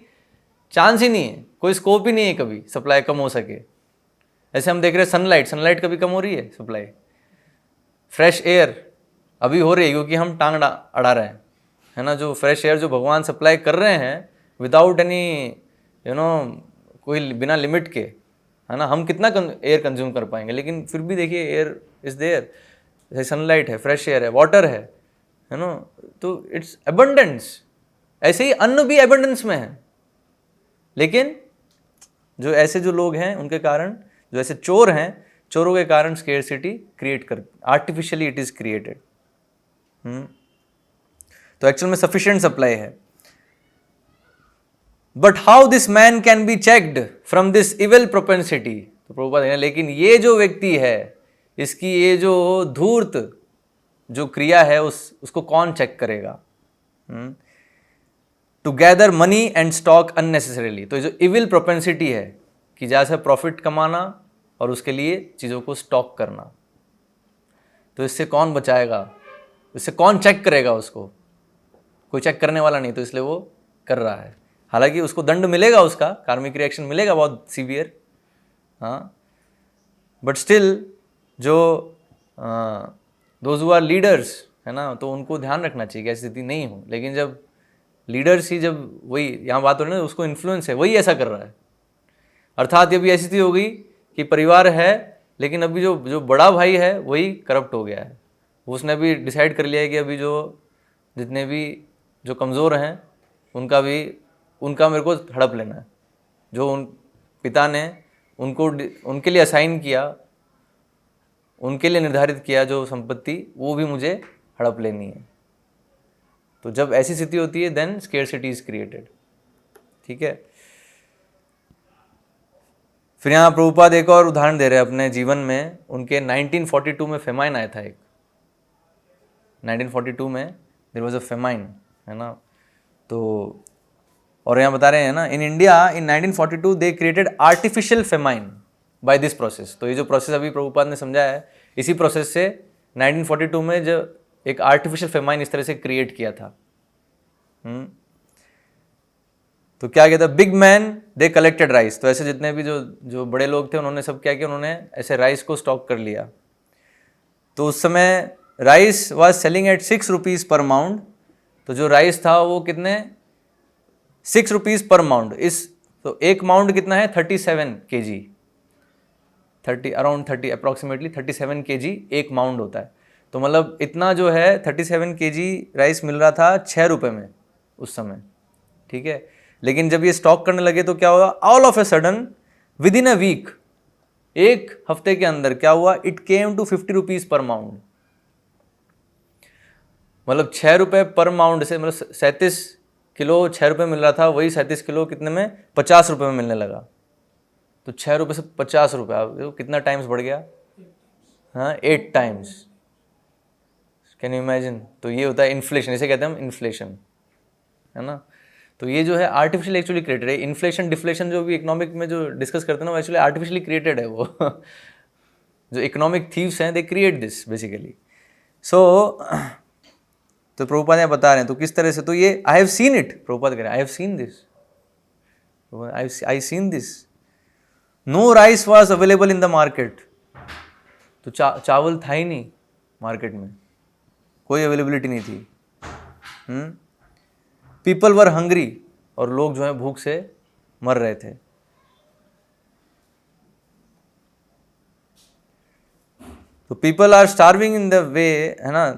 चांस ही नहीं है, कोई स्कोप ही नहीं है कभी सप्लाई कम हो सके। ऐसे हम देख रहे हैं सनलाइट कभी कम हो रही है सप्लाई, फ्रेश एयर अभी हो रही है क्योंकि हम टांग अड़ा रहे हैं, है ना। जो फ्रेश एयर जो भगवान सप्लाई कर रहे हैं विदाउट एनी कोई बिना लिमिट के, है ना। हम कितना एयर कंज्यूम कर पाएंगे, लेकिन फिर भी देखिए एयर इज देयर, जैसे सनलाइट है, फ्रेश एयर है, वाटर है ना। तो इट्स एबंडेंस। ऐसे ही अन्न भी एबंडेंस में है, लेकिन जो ऐसे जो लोग हैं उनके कारण, जो ऐसे चोर हैं, चोरों के कारण स्केर्सिटी क्रिएट कर, आर्टिफिशियली इट इज क्रिएटेड। तो एक्चुअल में सफिशिएंट सप्लाई है। But how this man can be checked from this evil propensity. तो प्रभुपाद है, लेकिन ये जो व्यक्ति है, इसकी ये जो धूर्त जो क्रिया है उसको कौन चेक करेगा। To gather money and stock unnecessarily. तो जो इविल प्रोपेंसिटी है कि जैसे प्रॉफिट कमाना और उसके लिए चीज़ों को स्टॉक करना, तो इससे कौन बचाएगा, इससे कौन चेक करेगा उसको। कोई चेक करने वाला नहीं, तो इसलिए वो कर रहा है। हालांकि उसको दंड मिलेगा, उसका कार्मिक रिएक्शन मिलेगा बहुत सीवियर, हाँ, बट स्टिल जो दोज हु आर लीडर्स, है ना, तो उनको ध्यान रखना चाहिए कि ऐसी स्थिति नहीं हो। लेकिन जब लीडर्स ही जब वही यहाँ बात हो रही है ना, उसको इन्फ्लुएंस है, वही ऐसा कर रहा है। अर्थात ये भी ऐसी स्थिति हो गई कि परिवार है लेकिन अभी जो जो बड़ा भाई है वही करप्ट हो गया है। उसने भी डिसाइड कर लिया है कि अभी जो जितने भी जो कमज़ोर हैं उनका मेरे को हड़प लेना है। जो उन पिता ने उनके लिए असाइन किया, उनके लिए निर्धारित किया जो संपत्ति, वो भी मुझे हड़प लेनी है। तो जब ऐसी स्थिति होती है देन स्केर्सिटी इज क्रिएटेड। ठीक है। फिर यहाँ प्रभुपाद एक और उदाहरण दे रहे हैं अपने जीवन में। उनके 1942 में फेमाइन आया था एक, 1942 में देयर वाज अ फेमाइन, है ना। तो और यहाँ बता रहे हैं ना, in India in 1942 they created artificial famine by this process. तो ये जो प्रोसेस अभी प्रभुपाद ने समझाया है, इसी प्रोसेस से 1942 में जो एक आर्टिफिशियल फेमाइन इस तरह से क्रिएट किया था। तो क्या कहता है, big man they collected rice. तो ऐसे जितने भी जो बड़े लोग थे उन्होंने सब क्या किया, उन्होंने ऐसे राइस को स्टॉक कर लिया। तो उस समय rice was selling at 6 rupees per mound. तो जो राइस था वो कितने, 6 रुपीज़ पर माउंड। तो एक माउंड कितना है, 37 kg, अराउंड 30 अप्रॉक्सीमेटली 37 kg एक माउंड होता है। तो मतलब इतना जो है 37 kg राइस मिल रहा था 6 रुपये में उस समय। ठीक है। लेकिन जब ये स्टॉक करने लगे तो क्या हुआ, all of a sudden within a week, एक हफ्ते के अंदर क्या हुआ, it came to 50 rupees per maund. मतलब 6 रुपये पर माउंड से, मतलब 37 किलो 6 रुपये मिल रहा था, वही 37 किलो कितने में, 50 रुपये में मिलने लगा। तो 6 रुपये से 50 रुपये, कितना टाइम्स बढ़ गया, हाँ 8 टाइम्स। Can you imagine. तो ये होता है इन्फ्लेशन, इसे कहते हैं हम इन्फ्लेशन, है ना। तो ये जो है आर्टिफिशियल एक्चुअली क्रिएटेड है। इन्फ्लेशन डिफ्लेशन जो भी इकोनॉमिक में जो डिस्कस करते हैं ना, वो एक्चुअली आर्टिफिशियली क्रिएटेड है वो जो इकोनॉमिक थीव्स हैं दे क्रिएट दिस बेसिकली। सो तो प्रभुपाद यहाँ बता रहे हैं तो किस तरह से, तो ये I have seen it, Prabhupada कह रहे हैं I have seen this, I seen this. No rice was available in the market. तो चावल था ही नहीं मार्केट में, कोई अवेलेबिलिटी नहीं थी। पीपल वर हंग्री, और लोग जो है भूख से मर रहे थे। तो people are starving in the way, है ना।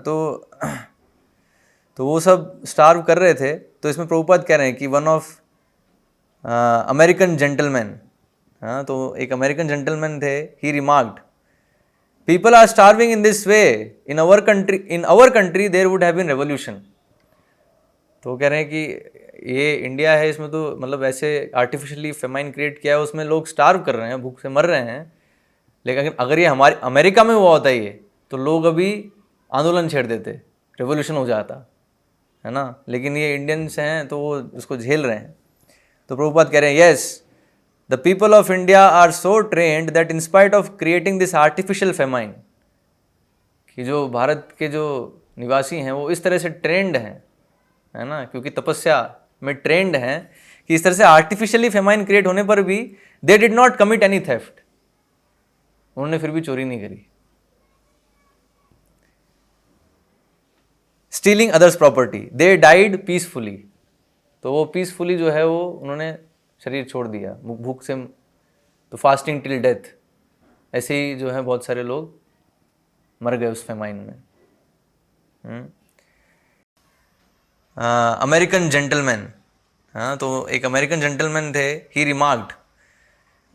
तो वो सब स्टार्व कर रहे थे। तो इसमें प्रभुपाद कह रहे हैं कि वन ऑफ अमेरिकन जेंटलमैन, हाँ, तो एक अमेरिकन जेंटलमैन थे, he remarked people are starving in this way, in our country there would have been revolution. तो कह रहे हैं कि ये इंडिया है, इसमें तो मतलब ऐसे आर्टिफिशियली फेमाइन क्रिएट किया है, उसमें लोग स्टार्व कर रहे हैं, भूख से मर रहे हैं। लेकिन अगर ये हमारे अमेरिका में हुआ होता ये, तो लोग अभी आंदोलन छेड़ देते, रेवोल्यूशन हो जाता, है ना। लेकिन ये इंडियंस हैं तो वो उसको झेल रहे हैं। तो प्रभुपाद कह रहे हैं, yes the people of India are so trained that in spite of creating this artificial famine, कि जो भारत के जो निवासी हैं वो इस तरह से ट्रेंड हैं, है ना, क्योंकि तपस्या में ट्रेंड हैं कि इस तरह से आर्टिफिशियली फेमाइन क्रिएट होने पर भी they did not commit any theft, उन्होंने फिर भी चोरी नहीं करी। Stealing others property, they died peacefully. तो वो पीसफुली जो है वो उन्होंने शरीर छोड़ दिया भूख से। तो फास्टिंग टिल डेथ, ऐसे ही जो है बहुत सारे लोग मर गए उस फेमाइन में। अमेरिकन जेंटलमैन, हाँ, तो एक अमेरिकन जेंटलमैन थे, he remarked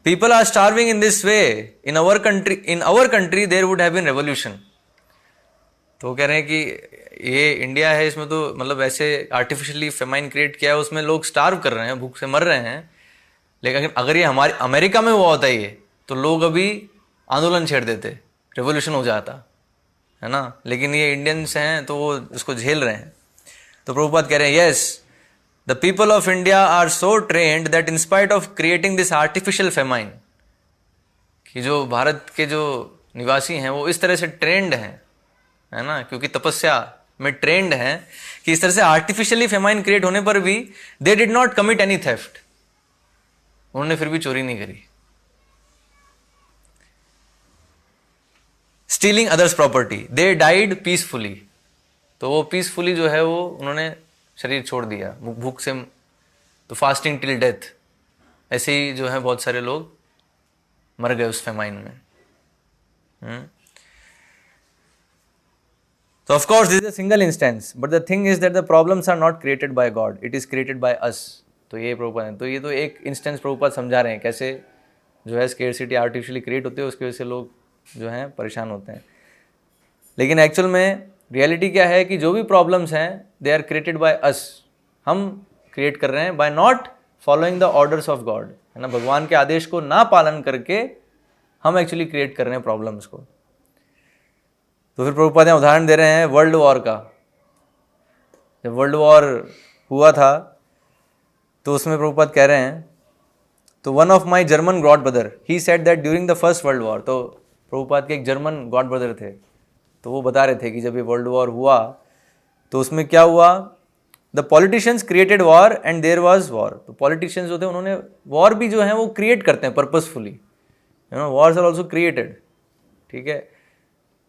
people are starving in this way, in our country there would have been revolution. तो कह रहे हैं कि ये इंडिया है, इसमें तो मतलब ऐसे आर्टिफिशियली फेमाइन क्रिएट किया है, उसमें लोग स्टार्व कर रहे हैं, भूख से मर रहे हैं। लेकिन अगर ये हमारे अमेरिका में हुआ होता ये, तो लोग अभी आंदोलन छेड़ देते, रेवोल्यूशन हो जाता, है ना। लेकिन ये इंडियंस हैं तो वो उसको झेल रहे हैं। तो प्रभुपाद कह रहे हैं, yes the people of India are so trained that in spite of creating this artificial famine, कि जो भारत के जो निवासी हैं वो इस तरह से ट्रेंड हैं, है ना, क्योंकि तपस्या में ट्रेंड हैं कि इस तरह से आर्टिफिशियली फेमाइन क्रिएट होने पर भी they did not commit any theft, उन्होंने फिर भी चोरी नहीं करी। Stealing others property, they died peacefully. तो वो पीसफुली जो है वो उन्होंने शरीर छोड़ दिया भूख से, तो फास्टिंग टिल डेथ, ऐसे ही जो है बहुत सारे लोग मर गए उस फेमाइन में। So of course this is a single instance, but the thing is that the problems are not created by God, it is created by us। तो ये प्रभुपाद है, तो ये तो एक इंस्टेंस प्रभुपाद समझा रहे हैं कैसे जो है स्केर्सिटी आर्टिफिशियली क्रिएट होती है, उसकी वजह से लोग जो हैं परेशान होते हैं। लेकिन एक्चुअल में रियलिटी क्या है कि जो भी प्रॉब्लम्स हैं they are created by us, हम क्रिएट कर रहे हैं by not following the orders of God, है ना, भगवान के आदेश को ना पालन करके हम एक्चुअली क्रिएट कर रहे हैं प्रॉब्लम्स को। तो फिर प्रभुपाद यहाँ उदाहरण दे रहे हैं वर्ल्ड वॉर का। जब वर्ल्ड वॉर हुआ था तो उसमें प्रभुपाद कह रहे हैं, तो one of my German God brother he said that during the first world war, तो प्रभुपाद के एक जर्मन गॉड ब्रदर थे, तो वो बता रहे थे कि जब ये वर्ल्ड वॉर हुआ तो उसमें क्या हुआ, the politicians created war and there was war. तो पॉलिटिशियंस जो थे उन्होंने वॉर भी जो है वो क्रिएट करते हैं purposefully, you know, wars are also created, ठीक है,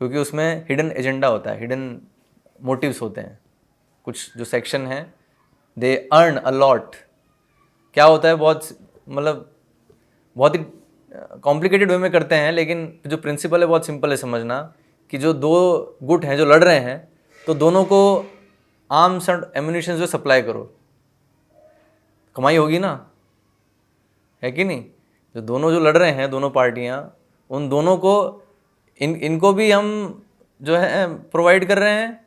क्योंकि उसमें हिडन एजेंडा होता है, हिडन मोटिव्स होते हैं। कुछ जो सेक्शन हैं दे अर्न अ लॉट। क्या होता है, बहुत मतलब बहुत ही कॉम्प्लिकेटेड वे में करते हैं, लेकिन जो प्रिंसिपल है बहुत सिंपल है समझना, कि जो दो गुट हैं जो लड़ रहे हैं तो दोनों को आर्म्स एंड एम्यूनिशन जो सप्लाई करो, कमाई होगी ना, है कि नहीं। जो दोनों जो लड़ रहे हैं दोनों पार्टियां, उन दोनों को इनको भी हम जो है प्रोवाइड कर रहे हैं,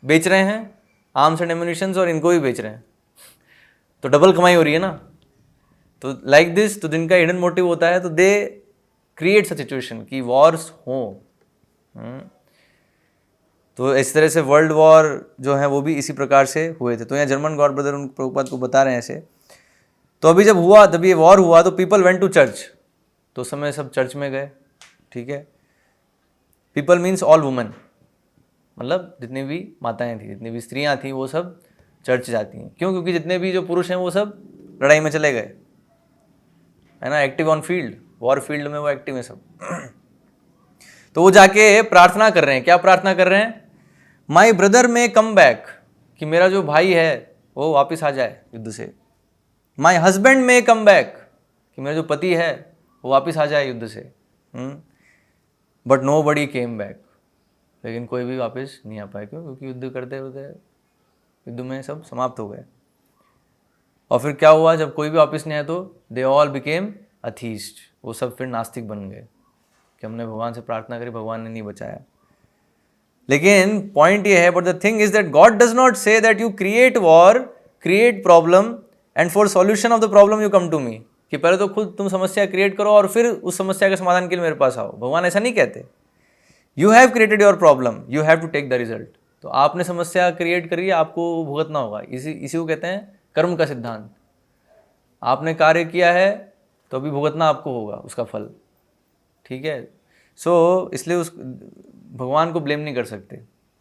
बेच रहे हैं आर्म्स एंड एम्यूनिशंस, और इनको भी बेच रहे हैं, तो डबल कमाई हो रही है ना। तो लाइक दिस, तो जिनका हिडन मोटिव होता है तो दे क्रिएट सच सिचुएशन कि वॉर्स हों। तो इस तरह से वर्ल्ड वॉर जो है वो भी इसी प्रकार से हुए थे। तो यहाँ जर्मन गॉड ब्रदर उन प्रभुपाद को बता रहे हैं ऐसे। तो अभी जब हुआ, जब ये वॉर हुआ तो पीपल वेंट टू चर्च, तो उस समय सब चर्च में गए, ठीक है। पीपल मीन्स ऑल वुमेन, मतलब जितनी भी माताएं थी, जितनी भी स्त्रियां थी, वो सब चर्च जाती हैं। क्यों? क्योंकि जितने भी जो पुरुष हैं वो सब लड़ाई में चले गए, है ना, active on field, war field में वो एक्टिव है सब। तो वो जाके प्रार्थना कर रहे हैं। क्या प्रार्थना कर रहे हैं? माई ब्रदर में कम बैक, कि मेरा जो भाई है वो वापस आ जाए युद्ध से। माई हस्बैंड में कम बैक, कि मेरा जो पति है वो वापस आ जाए युद्ध से। But nobody came back, लेकिन कोई भी वापस नहीं आ पाया। क्यों? क्योंकि युद्ध करते होते युद्ध में सब समाप्त हो गए। और फिर क्या हुआ, जब कोई भी वापस नहीं आया तो दे ऑल बिकेम अथीस्ट, वो सब फिर नास्तिक बन गए कि हमने भगवान से प्रार्थना करी, भगवान ने नहीं बचाया। लेकिन पॉइंट ये है, but the thing is that God does not say that you create war, create problem and for solution of the problem you come to me, कि पहले तो खुद तुम समस्या क्रिएट करो और फिर उस समस्या के समाधान के लिए मेरे पास आओ। भगवान ऐसा नहीं कहते। You have created your problem, you have to take the result. तो आपने समस्या क्रिएट करी है, आपको भुगतना होगा। इसी को कहते हैं कर्म का सिद्धांत। आपने कार्य किया है तो अभी भुगतना आपको होगा उसका फल, ठीक है। सो इसलिए उस भगवान को ब्लेम नहीं कर सकते।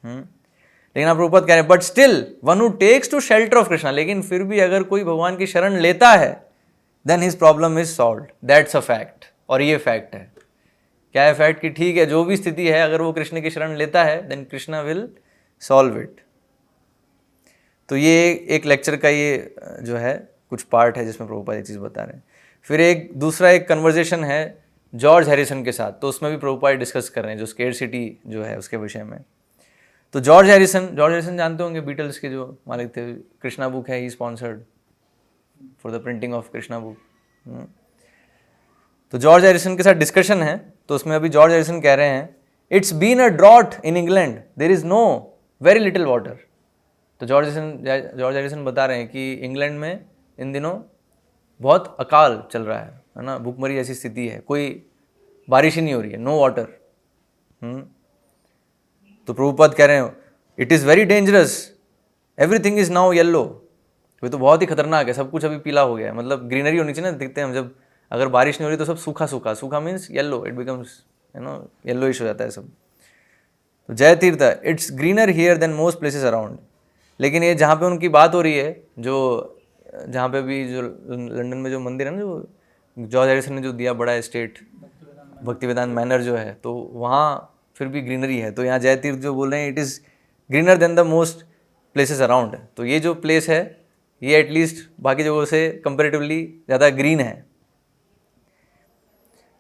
लेकिन आप प्रभुपाद कह रहे हैं but still one who takes to shelter of Krishna, लेकिन फिर भी अगर कोई भगवान की शरण लेता है then his problem is solved, that's a fact. और ये फैक्ट है। क्या है फैक्ट? कि ठीक है, जो भी स्थिति है अगर वो कृष्ण की शरण लेता है then Krishna will solve it. तो ये एक लेक्चर का ये जो है कुछ पार्ट है जिसमें प्रभुपाद ये चीज़ बता रहे हैं। फिर एक दूसरा कन्वर्जेशन है जॉर्ज हैरिसन के साथ, तो उसमें भी प्रभुपाद डिस्कस कर रहे हैं जो स्केर्सिटी जो है उसके विषय में। तो जॉर्ज हैरिसन जानते होंगे, बीटल्स के जो मालिक थे। कृष्णा बुक है, he sponsored for the printing of Krishna book. तो जॉर्ज हैरिसन के साथ डिस्कशन है, तो उसमें अभी जॉर्ज हैरिसन कह रहे हैं it's been a drought in England, there is no very little water. तो जॉर्ज हैरिसन बता रहे हैं कि इंग्लैंड में इन दिनों बहुत अकाल चल रहा है ना, भूखमरी ऐसी स्थिति है, कोई बारिश ही नहीं हो रही है, नो वाटर। तो प्रभुपाद कह रहे हैं it is very dangerous, everything is now yellow. ये तो बहुत ही खतरनाक है, सब कुछ अभी पीला हो गया है। मतलब ग्रीनरी होनी चाहिए ना, दिखते हैं हम जब अगर बारिश नहीं हो रही तो सब सूखा means yellow, it becomes yellowish हो जाता है सब। तो Jayatirtha it's greener here than most places around. लेकिन ये जहाँ पे उनकी बात हो रही है, जो जहाँ पे भी जो लंदन में जो मंदिर है ना, जो जॉर्ज हैरिसन ने जो दिया बड़ा एस्टेट भक्तिवेदांत मैनर जो है, तो वहाँ फिर भी ग्रीनरी है। तो यहाँ जय तीर्थ जो बोल रहे हैं it is greener than the most places around. तो ये जो प्लेस है ये एटलीस्ट बाकी जगहों से कंपेरेटिवली ज़्यादा ग्रीन है।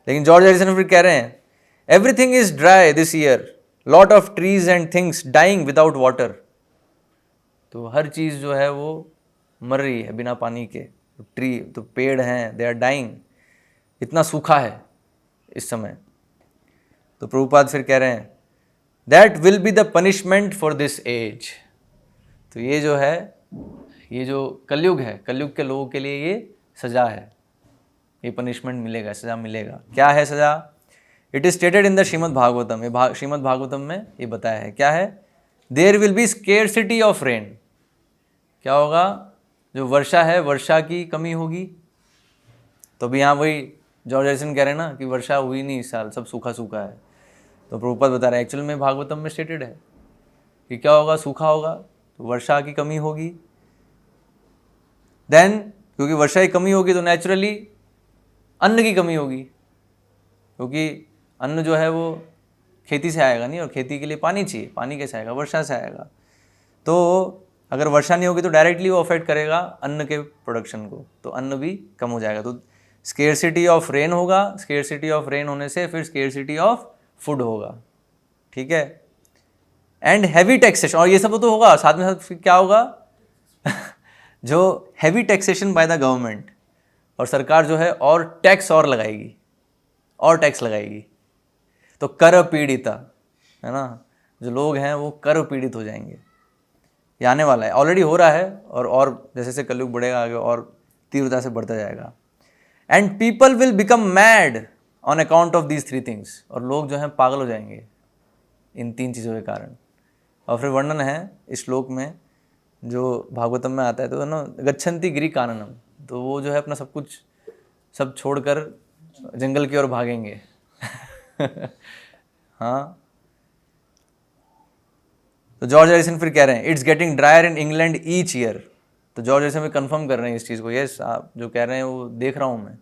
लेकिन जॉर्ज हैरिसन फिर कह रहे हैं everything is dry this year, lot of trees and things dying without water. तो हर चीज़ जो है वो मर रही है बिना पानी के। ट्री तो पेड़ हैं, दे आर डाइंग, इतना सूखा है इस समय। तो प्रभुपाद फिर कह रहे हैं that will be the punishment for this age. तो ये जो है, ये जो कलयुग है, कलयुग के लोगों के लिए ये सज़ा है, ये पनिशमेंट मिलेगा, सज़ा मिलेगा। क्या है सज़ा? It is stated in the Srimad Bhagavatam. ये श्रीमद् भागवतम में ये बताया है। क्या है? There will be scarcity of rain. क्या होगा? जो वर्षा है, वर्षा की कमी होगी। तो अभी यहाँ वही जॉर्ज हैरिसन कह रहे हैं ना कि वर्षा हुई नहीं इस साल, सब सूखा सूखा है। तो प्रभुपाद बता रहे हैं एक्चुअल में भागवतम में स्टेटेड है कि क्या होगा, सूखा होगा, तो वर्षा की कमी होगी। देन क्योंकि वर्षा की कमी होगी तो नेचुरली अन्न की कमी होगी, क्योंकि अन्न जो है वो खेती से आएगा नहीं, और खेती के लिए पानी चाहिए। पानी कैसे आएगा? वर्षा से आएगा। तो अगर वर्षा नहीं होगी तो डायरेक्टली वो अफेक्ट करेगा अन्न के प्रोडक्शन को, तो अन्न भी कम हो जाएगा। तो स्केर्सिटी ऑफ रेन होगा, स्केर्सिटी ऑफ रेन होने से फिर स्केर्सिटी ऑफ फूड होगा। ठीक है। एंड हैवी टैक्सेशन, और ये सब तो होगा साथ में साथ क्या होगा जो heavy taxation by the government, और सरकार जो है और टैक्स और लगाएगी, और टैक्स लगाएगी। तो कर पीड़िता है ना, जो लोग हैं वो कर पीड़ित हो जाएंगे। ये आने वाला है, ऑलरेडी हो रहा है, और जैसे जैसे कलयुग बढ़ेगा आगे और तीव्रता से बढ़ता जाएगा। And people will become mad on account of these 3 things. और लोग जो हैं पागल हो जाएंगे इन 3 चीज़ों के कारण। और फिर वर्णन है इस श्लोक में जो भागवतम में आता है, तो ना गच्छन्ति गिरि काननम। तो वो जो है अपना सब कुछ सब छोड़कर जंगल की ओर भागेंगे हाँ। तो जॉर्ज हैरिसन फिर कह रहे हैं it's getting dryer in England each year. तो जॉर्ज हैरिसन भी कंफर्म कर रहे हैं इस चीज़ को। यस, आप जो कह रहे हैं वो देख रहा हूँ मैं,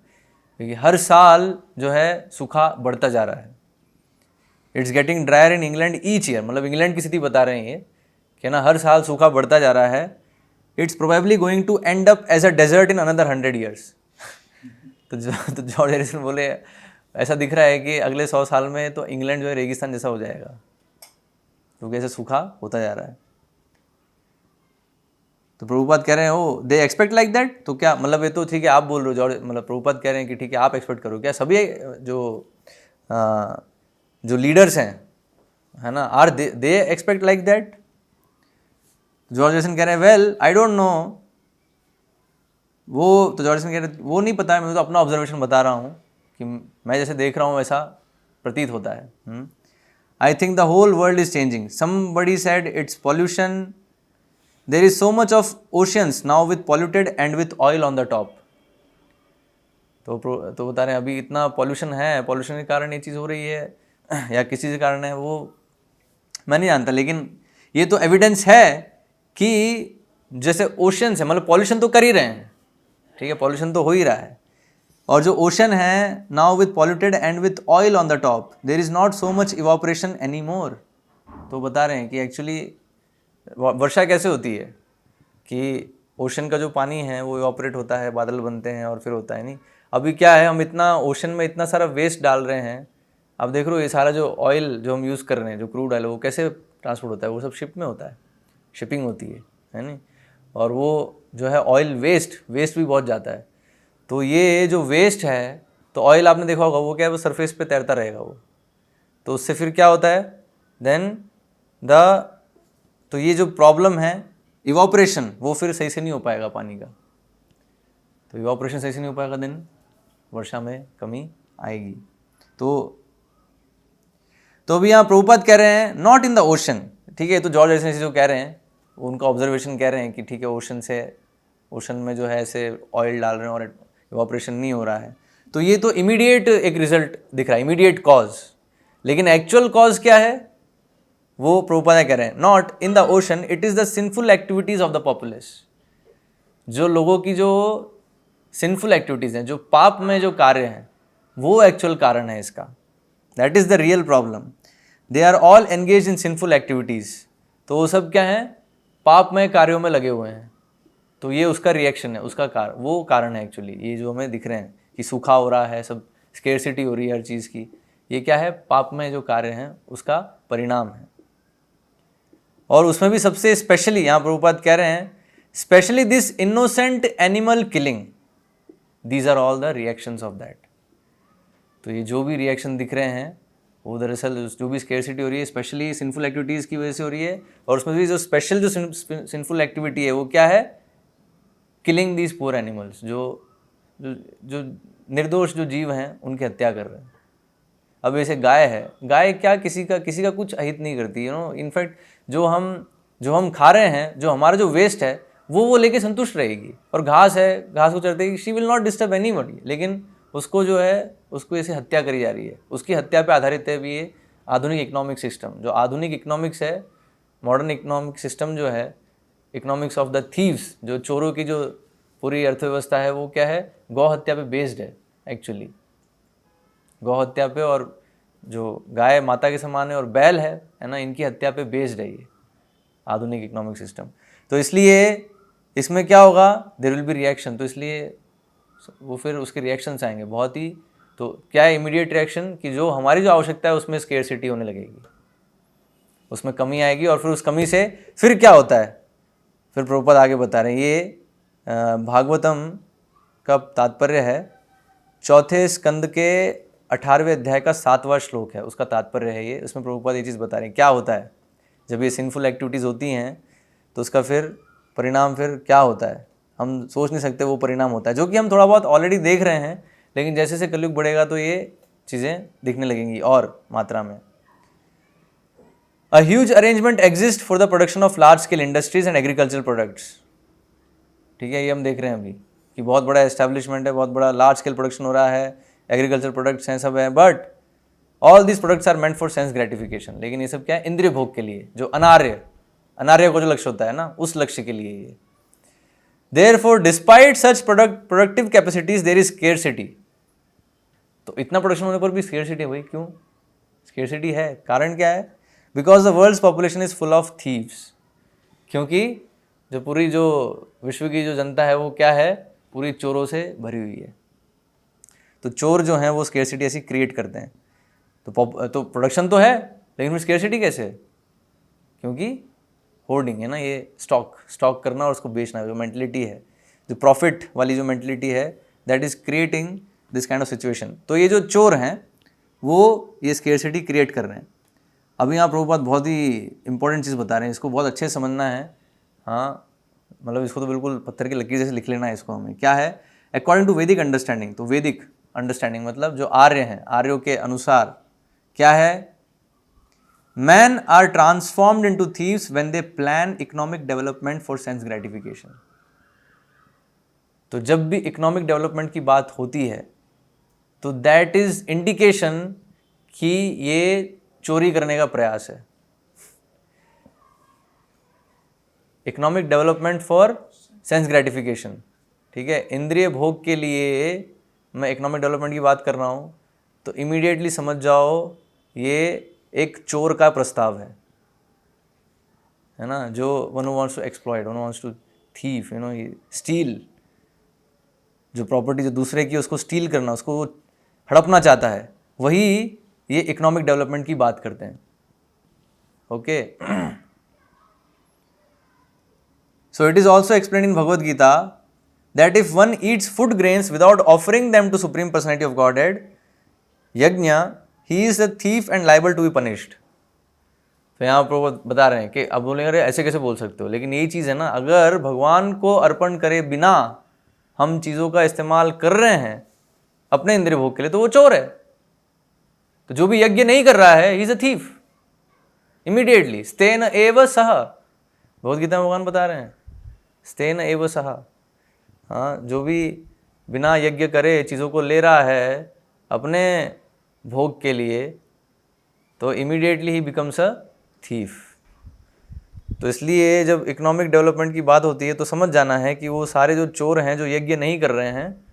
क्योंकि हर साल जो है सूखा बढ़ता जा रहा है। It's getting dryer in England each year, मतलब इंग्लैंड की स्थिति बता रहे हैं ये कि ना हर साल सूखा बढ़ता जा रहा है। It's probably going to end up as a desert in another 100 years। तो जॉर्ज हैरिसन बोले ऐसा दिख रहा है कि अगले 100 साल में तो इंग्लैंड जो है रेगिस्तान जैसा हो जाएगा, क्योंकि ऐसे सूखा होता जा रहा है। तो प्रभुपाद कह रहे हैं ओ दे एक्सपेक्ट लाइक दैट। तो क्या मतलब, ये तो ठीक है आप बोल रहे हो जॉर्ज, मतलब प्रभुपाद कह रहे हैं कि ठीक है आप एक्सपेक्ट करो। क्या सभी जो लीडर्स हैं है ना, are they expect like that? George Harrison कह रहे हैं वेल आई डोंट नो। तो जॉर्ज हैरिसन कह रहे हैं वो नहीं पता है, मैं तो अपना ऑब्जर्वेशन बता रहा हूँ कि मैं जैसे देख रहा हूँ वैसा प्रतीत होता है। I think the whole world is changing. Somebody said it's pollution, there is so much of oceans now with polluted and with oil on the top. तो बता रहे हैं अभी इतना पॉल्यूशन है, पॉल्यूशन के कारण ये चीज़ हो रही है या किसी के कारण है वो मैं नहीं जानता, लेकिन ये तो एविडेंस है कि जैसे ओशन है, मतलब पॉल्यूशन तो कर ही रहे हैं, ठीक है, पॉल्यूशन तो हो ही रहा है। और जो ओशन है now with polluted and with oil on the top there is not so much evaporation any more. तो बता रहे हैं कि एक्चुअली वर्षा कैसे होती है कि ओशन का जो पानी है वो इवापोरेट होता है, बादल बनते हैं और फिर होता है नहीं। अभी क्या है, हम इतना ओशन में इतना सारा वेस्ट डाल रहे हैं। अब देख रहे हो ये सारा जो ऑयल जो हम यूज़ कर रहे हैं, जो क्रूड ऑयल, वो कैसे ट्रांसपोर्ट होता है? वो सब शिप में होता है, शिपिंग होती है नहीं। और वो जो है ऑयल वेस्ट भी बहुत जाता है। तो ये जो वेस्ट है, तो ऑयल आपने देखा होगा वो क्या है, वो सरफेस पे तैरता रहेगा वो। तो उससे फिर क्या होता है देन तो ये जो प्रॉब्लम है इवापोरेशन, वो फिर सही से नहीं हो पाएगा पानी का। तो इवापोरेशन सही से नहीं हो पाएगा देन वर्षा में कमी आएगी। तो अभी यहाँ प्रभुपाद कह रहे हैं नॉट इन द ओशन, ठीक है। तो जॉर्ज हैरिसन जो कह रहे हैं उनका ऑब्जर्वेशन कह रहे हैं कि ठीक है ओशन में जो है ऐसे ऑयल डाल रहे हैं और इवापोरेशन नहीं हो रहा है। तो ये तो इमीडिएट एक रिजल्ट दिख रहा है, इमीडिएट कॉज। लेकिन एक्चुअल कॉज क्या है वो प्रभुपाद कह रहे हैं not in the ocean, it is the sinful activities of the populace. जो लोगों की जो सिंफुल एक्टिविटीज़ हैं, जो पाप में जो कार्य हैं, वो एक्चुअल कारण है इसका। That is the real problem. They are all engage in sinful activities. तो वो सब क्या है? पापमय कार्यों में लगे हुए हैं, तो ये उसका रिएक्शन है, उसका वो कारण है एक्चुअली। ये जो हमें दिख रहे हैं कि सूखा हो रहा है, सब स्केर्सिटी हो रही है हर चीज़ की, ये क्या है? पापमय जो कार्य हैं उसका परिणाम है। और उसमें भी सबसे स्पेशली यहाँ प्रभुपाद कह रहे हैं, specially this innocent animal killing, these are all the reactions of that. तो ये जो भी रिएक्शन दिख रहे हैं वो दरअसल जो भी स्केर्सिटी हो रही है स्पेशली सिंफुल एक्टिविटीज़ की वजह से हो रही है। और उसमें भी जो स्पेशल जो सिंफुल एक्टिविटी है वो क्या है? किलिंग दीज पुअर एनिमल्स, जो जो जो निर्दोष जो जीव हैं उनकी हत्या कर रहे हैं। अब जैसे गाय है, गाय क्या किसी का कुछ अहित नहीं करती, इनफैक्ट जो हम खा रहे हैं, जो हमारा जो वेस्ट है वो लेके संतुष्ट रहेगी। और घास है, घास को चरते she will not disturb anybody, लेकिन उसको जो है उसको ऐसे हत्या करी जा रही है। उसकी हत्या पे आधारित है भी ये आधुनिक इकोनॉमिक सिस्टम। जो आधुनिक इकोनॉमिक्स है, मॉडर्न इकोनॉमिक सिस्टम जो है, इकोनॉमिक्स ऑफ द थीव्स, जो चोरों की जो पूरी अर्थव्यवस्था है वो क्या है? गौ हत्या पे बेस्ड है एक्चुअली। गौ हत्या पे, और जो गाय माता के समान है और बैल है ना, इनकी हत्या पे बेस्ड है ये आधुनिक इकोनॉमिक सिस्टम। तो इसलिए इसमें क्या होगा? There will be reaction. तो इसलिए वो फिर उसके रिएक्शंस आएंगे बहुत ही। तो क्या है इमीडिएट रिएक्शन? कि जो हमारी जो आवश्यकता है उसमें स्केर्सिटी होने लगेगी, उसमें कमी आएगी। और फिर उस कमी से फिर क्या होता है? फिर प्रभुपाद आगे बता रहे हैं, ये भागवतम का तात्पर्य है, चौथे स्कंद के 18वें अध्याय का 7वां श्लोक है, उसका तात्पर्य है ये। उसमें प्रभुपाद ये चीज़ बता रहे हैं क्या होता है जब ये सिंफुल एक्टिविटीज़ होती हैं, तो उसका फिर परिणाम फिर क्या होता है, हम सोच नहीं सकते वो परिणाम होता है, जो कि हम थोड़ा बहुत ऑलरेडी देख रहे हैं। लेकिन जैसे जैसे कलयुग बढ़ेगा तो ये चीज़ें दिखने लगेंगी और मात्रा में। A huge arrangement exists for the production of large scale industries and agricultural products। ठीक है, ये हम देख रहे हैं अभी कि बहुत बड़ा एस्टेब्लिशमेंट है, बहुत बड़ा लार्ज स्केल प्रोडक्शन हो रहा है, एग्रीकल्चर प्रोडक्ट्स हैं, सब हैं, but all this products are meant for sense gratification. लेकिन ये सब क्या है? इंद्रिय भोग के लिए, जो अनार्य को जो लक्ष्य होता है ना, उस लक्ष्य के लिए ये। Therefore, despite such productive capacities, there is scarcity। तो इतना प्रोडक्शन होने पर भी स्केर्सिटी है भाई, क्यों स्केर्सिटी है? कारण क्या है? Because the world's population is full of thieves. क्योंकि जो पूरी जो विश्व की जो जनता है वो क्या है? पूरी चोरों से भरी हुई है। तो चोर जो हैं वो स्केर्सिटी ऐसी क्रिएट करते हैं। तो प्रोडक्शन तो है, लेकिन फिर स्केर्सिटी कैसे? क्योंकि होर्डिंग है ना, ये स्टॉक करना और उसको बेचना, जो मेंटलिटी है, जो प्रॉफिट वाली जो मेंटलिटी है, that is creating this kind of situation. तो ये जो चोर हैं वो ये स्केर्सिटी क्रिएट कर रहे हैं। अभी यहाँ प्रभुपाद बहुत ही इंपॉर्टेंट चीज़ बता रहे हैं, इसको बहुत अच्छे से समझना है। हाँ, मतलब इसको तो बिल्कुल पत्थर की लकीर जैसे लिख लेना है इसको हमें। क्या है? अकॉर्डिंग टू वैदिक अंडरस्टैंडिंग। तो वैदिक अंडरस्टैंडिंग मतलब जो आर्य हैं, आर्यों के अनुसार क्या है? Man are transformed into thieves when they plan economic development for sense gratification. तो जब भी इकोनॉमिक डेवलपमेंट की बात होती है तो दैट इज इंडिकेशन कि ये चोरी करने का प्रयास है। Economic development for sense gratification, ठीक है, इंद्रिय भोग के लिए मैं इकोनॉमिक डेवलपमेंट की बात कर रहा हूँ, तो इमीडिएटली समझ जाओ ये एक चोर का प्रस्ताव है ना, जो one wants to exploit, one wants to thief, ये स्टील, जो प्रॉपर्टी जो दूसरे की उसको स्टील करना, उसको वो हड़पना चाहता है, वही ये इकोनॉमिक डेवलपमेंट की बात करते हैं। Okay, so it is also explain in Bhagavad Gita that if one eats food grains without offering them to supreme personality of godhead yajna, he is a thief and liable to be punished. तो यहाँ पर बता रहे हैं कि अब बोलेंगे अरे ऐसे कैसे बोल सकते हो, लेकिन यही चीज़ है ना, अगर भगवान को अर्पण करे बिना हम चीज़ों का इस्तेमाल कर रहे हैं अपने इंद्रिय भोग के लिए, तो वो चोर है। तो जो भी यज्ञ नहीं कर रहा है, he is a thief immediately. स्तेन एव सह, भगवद गीता में भगवान बता रहे हैं, स्तेन एव सह। हाँ, जो भी बिना यज्ञ करे चीज़ों को ले रहा है अपने भोग के लिए, तो immediately he becomes a thief. तो इसलिए जब इकोनॉमिक डेवलपमेंट की बात होती है तो समझ जाना है कि वो सारे जो चोर हैं, जो यज्ञ नहीं कर रहे हैं,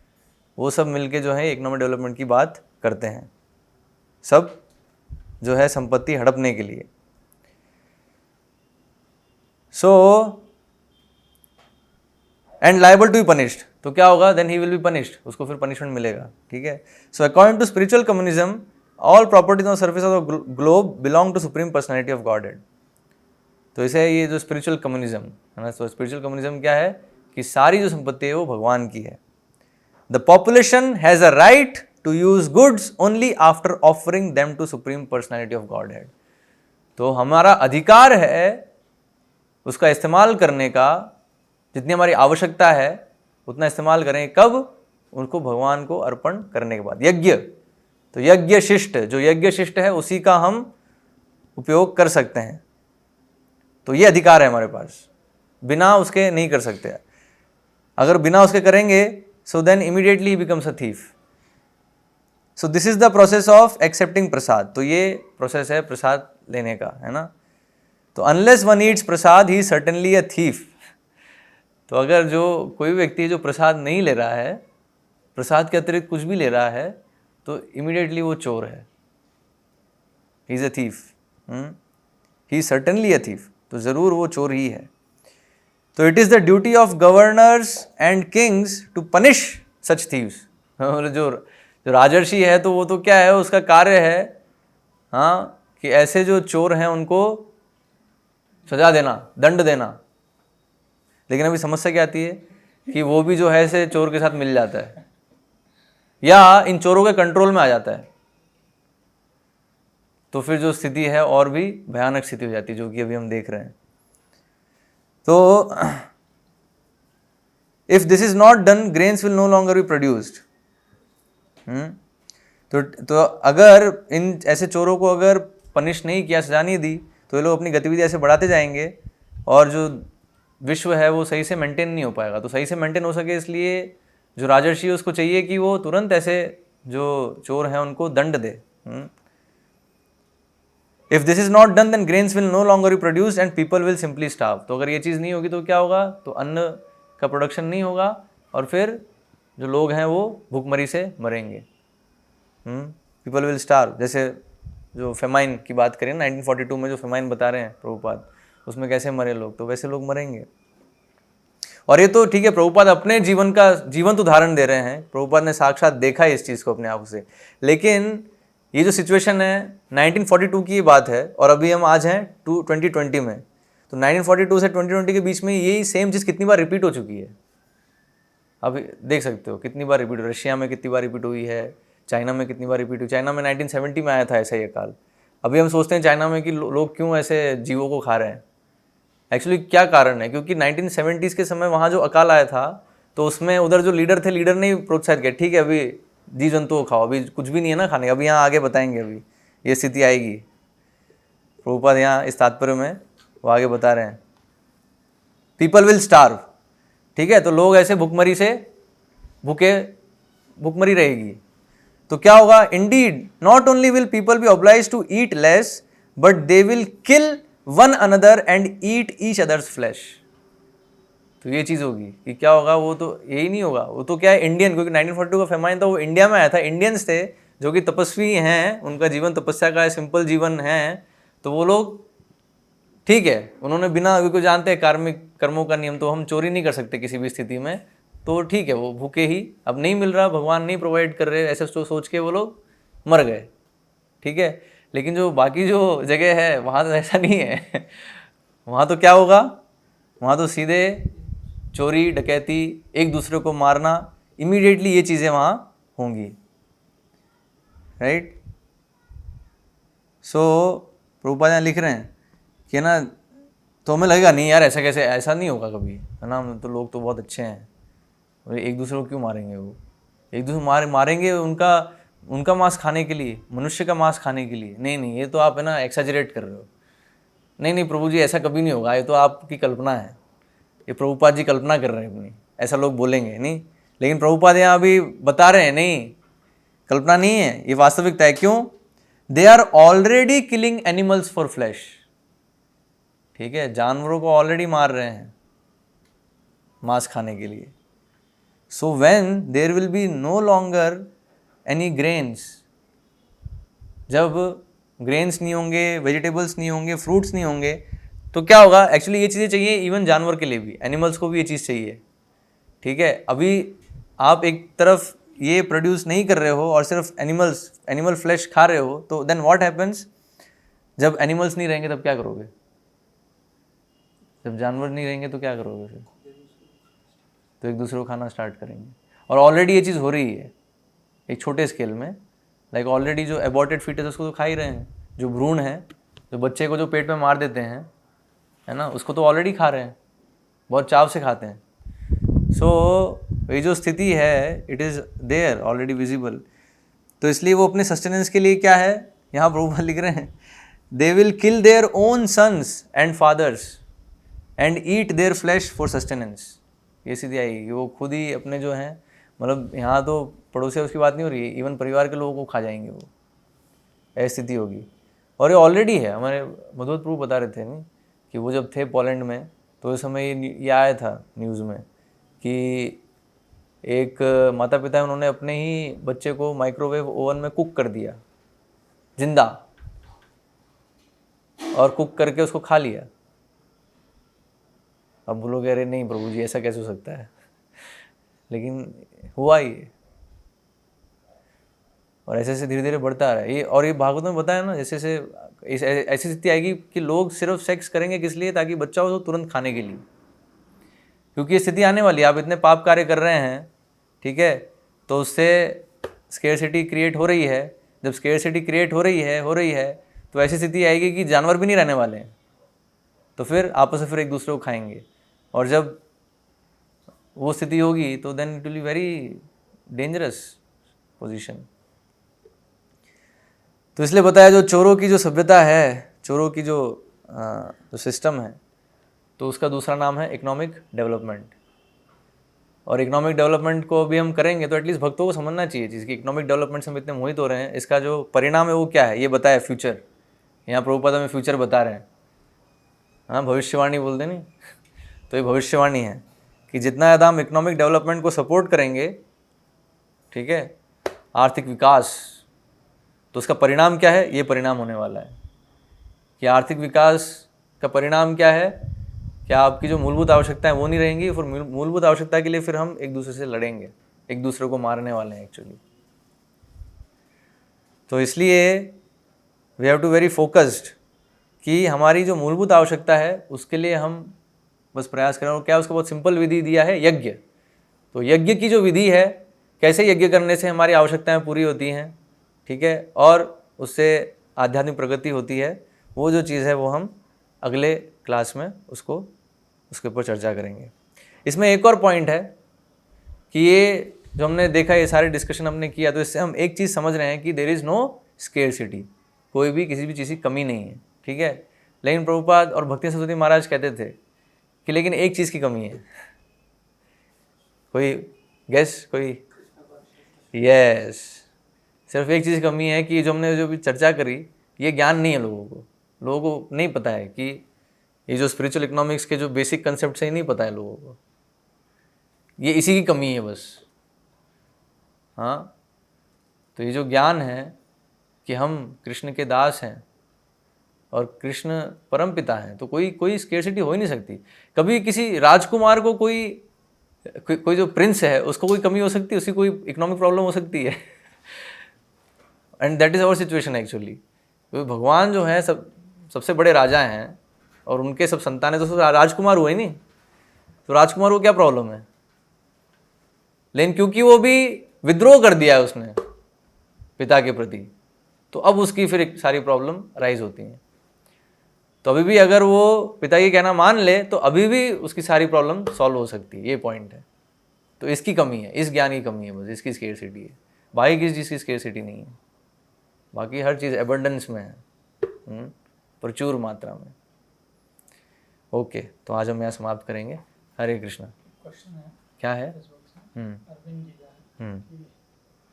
वो सब मिलके जो है इकोनॉमिक डेवलपमेंट की बात करते हैं, सब जो है संपत्ति हड़पने के लिए। So and liable to be punished, तो क्या होगा, then he will be punished, उसको फिर पनिशमेंट मिलेगा, ठीक है। So according to spiritual communism all properties on surface of the globe belong to supreme personality of Godhead. तो इसे ये जो स्पिरिचुअल कम्युनिज्म है ना, तो स्पिरिचुअल कम्युनिज्म क्या है कि सारी जो संपत्ति है वो भगवान की है। The population has a right to use goods only after offering them to supreme personality of Godhead. तो हमारा अधिकार है उसका इस्तेमाल करने का, जितनी हमारी आवश्यकता है उतना इस्तेमाल करें, कब, उनको भगवान को अर्पण करने के बाद। यज्ञ, तो यज्ञ शिष्ट, जो यज्ञ शिष्ट है उसी का हम उपयोग कर सकते हैं। तो ये अधिकार है हमारे पास, बिना उसके नहीं कर सकते। अगर बिना उसके करेंगे so then immediately becomes a thief. So this is the process of accepting prasad. तो ये प्रोसेस है प्रसाद लेने का, है ना। तो unless one Yeats Prasad he certainly a thief. तो अगर जो कोई व्यक्ति जो प्रसाद नहीं ले रहा है, प्रसाद के अतिरिक्त कुछ भी ले रहा है, तो इमीडिएटली वो चोर है, he is a thief, he certainly a thief, तो ज़रूर वो चोर ही है। तो it is the duty of governors and kings to punish such thieves. जो राजर्षि है तो वो तो क्या है, उसका कार्य है हाँ कि ऐसे जो चोर हैं उनको सजा देना, दंड देना। लेकिन अभी समस्या क्या आती है कि वो भी जो है ऐसे चोर के साथ मिल जाता है या इन चोरों के कंट्रोल में आ जाता है, तो फिर जो स्थिति है और भी भयानक स्थिति हो जाती है, जो कि अभी हम देख रहे हैं। तो if this is not done grains will no longer be produced. तो अगर इन ऐसे चोरों को अगर पनिश नहीं किया, सजा नहीं दी, तो ये लोग अपनी गतिविधि ऐसे बढ़ाते जाएंगे और जो विश्व है वो सही से मेंटेन नहीं हो पाएगा। तो सही से मेंटेन हो सके इसलिए जो राजर्षि है उसको चाहिए कि वो तुरंत ऐसे जो चोर हैं उनको दंड दे। If this is not done then grains will no longer be produced and people will simply starve. तो अगर ये चीज़ नहीं होगी तो क्या होगा, तो अन्न का प्रोडक्शन नहीं होगा और फिर जो लोग हैं वो भूखमरी से मरेंगे। People will starve. जैसे जो फेमाइन की बात करें 1942 में जो फेमाइन बता रहे हैं प्रभुपाद, उसमें कैसे मरे लोग, तो वैसे लोग मरेंगे। और ये तो ठीक है, प्रभुपाद अपने जीवन का जीवंत उदाहरण दे रहे हैं, प्रभुपाद ने साक्षात देखा है इस चीज़ को अपने आंखों से। लेकिन ये जो सिचुएशन है 1942 की बात है और अभी हम आज हैं 2020 में। तो 1942 से 2020 के बीच में यही सेम चीज़ कितनी बार रिपीट हो चुकी है, अब देख सकते हो कितनी बार रिपीट। रशिया में कितनी बार रिपीट हुई है, चाइना में कितनी बार रिपीट हुई। चाइना में 1970 में आया था ऐसा ये काल। अभी हम सोचते हैं चाइना में कि लोग क्यों ऐसे जीवों को खा रहे हैं। एक्चुअली क्या कारण है, क्योंकि 1970s के समय वहाँ जो अकाल आया था तो उसमें उधर जो लीडर थे, लीडर ने प्रोत्साहित किया, ठीक है अभी जीव जंतुओं को खाओ, अभी कुछ भी नहीं है ना खाने का, अभी यहाँ आगे बताएंगे, अभी ये स्थिति आएगी। प्रभुपाद यहाँ इस तात्पर्य में वो आगे बता रहे हैं, पीपल विल स्टार्व। ठीक है, तो लोग ऐसे भूखमरी से भूखमरी रहेगी। तो क्या होगा, indeed not only will people be obliged to eat less but they will kill one another and eat each others flesh. तो ये चीज़ होगी कि क्या होगा, वो तो यही नहीं होगा, वो तो क्या है इंडियन, क्योंकि 1942 का फेमाइन था वो इंडिया में आया था। इंडियंस थे जो कि तपस्वी हैं, उनका जीवन तपस्या का है, सिंपल जीवन है, तो वो लोग ठीक है उन्होंने बिना, क्योंकि जानते हैं कार्मिक कर्मों का नियम, तो हम चोरी नहीं कर सकते किसी भी स्थिति में, तो ठीक है वो भूखे ही, अब नहीं मिल रहा, भगवान नहीं प्रोवाइड कर रहे, ऐसे सोच के वो लोग मर गए। ठीक है, लेकिन जो बाकी जो जगह है वहाँ तो ऐसा नहीं है। वहाँ तो क्या होगा, वहाँ तो सीधे चोरी डकैती, एक दूसरे को मारना, इमीडिएटली ये चीज़ें वहाँ होंगी। राइट। सो प्रभुपाद यहाँ लिख रहे हैं कि ना, तो हमें लगेगा नहीं यार ऐसा कैसे, ऐसा नहीं होगा कभी, है ना, तो लोग तो बहुत अच्छे हैं, एक दूसरे को क्यों मारेंगे, वो एक दूसरे मारेंगे उनका मांस खाने के लिए, मनुष्य का मांस खाने के लिए। नहीं, ये तो आप है ना एक्सैजरेट कर रहे हो। नहीं प्रभु जी ऐसा कभी नहीं होगा, ये तो आपकी कल्पना है, ये प्रभुपाद जी कल्पना कर रहे हैं अपनी, ऐसा लोग बोलेंगे नहीं। लेकिन प्रभुपाद यहाँ अभी बता रहे हैं नहीं, कल्पना नहीं है, ये वास्तविकता है। क्यों? They are already killing animals for flesh. ठीक है, जानवरों को ऑलरेडी मार रहे हैं मांस खाने के लिए। So when there will be no longer any grains, जब ग्रेन्स नहीं होंगे, वेजिटेबल्स नहीं होंगे, फ्रूट्स नहीं होंगे, तो क्या होगा, एक्चुअली ये चीज़ें चाहिए इवन जानवर के लिए भी, एनिमल्स को भी ये चीज़ चाहिए, ठीक है। अभी आप एक तरफ ये प्रोड्यूस नहीं कर रहे हो और सिर्फ एनिमल फ्लैश खा रहे हो, तो देन व्हाट हैपन्स, जब एनिमल्स नहीं रहेंगे तब क्या करोगे, जब जानवर नहीं रहेंगे तो क्या करोगे फिर, तो एक दूसरे को खाना स्टार्ट करेंगे। और ऑलरेडी ये चीज़ हो रही है एक छोटे स्केल में, लाइक ऑलरेडी जो एबॉर्टेड फीटस उसको तो खा ही रहे हैं, जो भ्रूण है, जो बच्चे को जो पेट में मार देते हैं, है ना, उसको तो ऑलरेडी खा रहे हैं, बहुत चाव से खाते हैं। सो ये जो स्थिति है it is there already visible. तो इसलिए वो अपने सस्टेनेंस के लिए क्या है, यहाँ प्रभुपाद लिख रहे हैं, they will kill their own sons and fathers and eat their flesh for sustenance. ये स्थिति आएगी, वो खुद ही अपने जो हैं, मतलब यहाँ तो पड़ोसी उसकी बात नहीं हो रही है, इवन परिवार के लोगों को खा जाएंगे वो, ऐसी स्थिति होगी। और ये ऑलरेडी है, हमारे मधुवत प्रभु बता रहे थे नहीं कि वो जब थे पोलैंड में, तो उस समय ये आया था न्यूज़ में कि एक माता पिता उन्होंने अपने ही बच्चे को माइक्रोवेव ओवन में कुक कर दिया जिंदा, और कुक करके उसको खा लिया। अब बोलोगे अरे नहीं प्रभु जी ऐसा कैसे हो सकता है, लेकिन हुआ ही, और ऐसे ऐसे धीरे धीरे बढ़ता आ रहा है ये। और ये भागवत में बताया ना, जैसे जैसे ऐसी स्थिति आएगी कि लोग सिर्फ सेक्स करेंगे किस लिए, ताकि बच्चा हो तो तुरंत खाने के लिए, क्योंकि ये स्थिति आने वाली है। आप इतने पाप कार्य कर रहे हैं, ठीक है, तो उससे स्केर्सिटी क्रिएट हो रही है। जब स्केर्सिटी क्रिएट हो रही है तो ऐसी स्थिति आएगी कि जानवर भी नहीं रहने वाले हैं, तो फिर आपस में फिर एक दूसरे को खाएंगे। और जब वो स्थिति होगी तो then it will be very dangerous position. तो इसलिए बताया जो चोरों की जो सभ्यता है, चोरों की जो सिस्टम है, तो उसका दूसरा नाम है इकोनॉमिक डेवलपमेंट। और इकोनॉमिक डेवलपमेंट को भी हम करेंगे तो एटलीस्ट भक्तों को समझना चाहिए चीज़ कि इकोनॉमिक डेवलपमेंट से हम इतने मोहित हो रहे हैं, इसका जो परिणाम है वो क्या है, ये बताया फ्यूचर। यहाँ प्रभुपाद में फ्यूचर बता रहे हैं, हाँ भविष्यवाणी बोलते नहीं तो ये भविष्यवाणी है कि जितना ज़्यादा हम इकोनॉमिक डेवलपमेंट को सपोर्ट करेंगे, ठीक है, आर्थिक विकास, तो उसका परिणाम क्या है, ये परिणाम होने वाला है कि आर्थिक विकास का परिणाम क्या है, क्या आपकी जो मूलभूत आवश्यकताएं वो नहीं रहेंगी, फिर मूलभूत आवश्यकता के लिए फिर हम एक दूसरे से लड़ेंगे, एक दूसरे को मारने वाले हैं एक्चुअली। तो इसलिए we have to very focused कि हमारी जो मूलभूत आवश्यकता है उसके लिए हम बस प्रयास करें। और क्या उसको बहुत सिंपल विधि दिया है, यज्ञ। तो यज्ञ की जो विधि है, कैसे यज्ञ करने से हमारी आवश्यकताएं पूरी होती हैं, ठीक है, और उससे आध्यात्मिक प्रगति होती है, वो जो चीज़ है वो हम अगले क्लास में उसके ऊपर चर्चा करेंगे। इसमें एक और पॉइंट है कि ये जो हमने देखा, ये सारे डिस्कशन हमने किया, तो इससे हम एक चीज़ समझ रहे हैं कि देयर इज़ नो स्केर्सिटी, कोई भी किसी भी चीज़ की कमी नहीं है, ठीक है। लेकिन प्रभुपाद और भक्ति सरस्वती महाराज कहते थे कि लेकिन एक चीज़ की कमी है। कोई गेस, कोई? यस, सिर्फ एक चीज़ की कमी है कि जो हमने जो भी चर्चा करी, ये ज्ञान नहीं है लोगों को नहीं पता है कि ये जो स्पिरिचुअल इकोनॉमिक्स के जो बेसिक कंसेप्ट है, नहीं पता है लोगों को, ये इसी की कमी है बस। हाँ, तो ये जो ज्ञान है कि हम कृष्ण के दास हैं और कृष्ण परम पिता हैं, तो कोई स्केर्सिटी हो ही नहीं सकती। कभी किसी राजकुमार को कोई जो प्रिंस है उसको कोई कमी हो सकती है, उसकी कोई इकोनॉमिक प्रॉब्लम हो सकती है। And that is our situation actually. तो भगवान जो है सबसे बड़े राजा हैं और उनके सब संतानें तो राजकुमार हुए नहीं, तो राजकुमार को क्या प्रॉब्लम है? लेकिन क्योंकि वो भी विद्रोह कर दिया है उसने पिता के प्रति, तो अब उसकी फिर एक सारी प्रॉब्लम राइज होती हैं। तो अभी भी अगर वो पिता की कहना मान ले तो अभी भी उसकी सारी प्रॉब्लम सॉल्व हो सकती है, ये पॉइंट है। तो इसकी कमी है, इस ज्ञान की कमी है बस, इसकी स्केर्सिटी है। बाकी किसी चीज़ की स्केर्सिटी नहीं है, बाकी हर चीज़ एबंडेंस में है, प्रचुर मात्रा में। ओके, तो आज हम यहाँ समाप्त करेंगे। हरे कृष्णा। क्वेश्चन है, क्या है? अरविंद जी का है।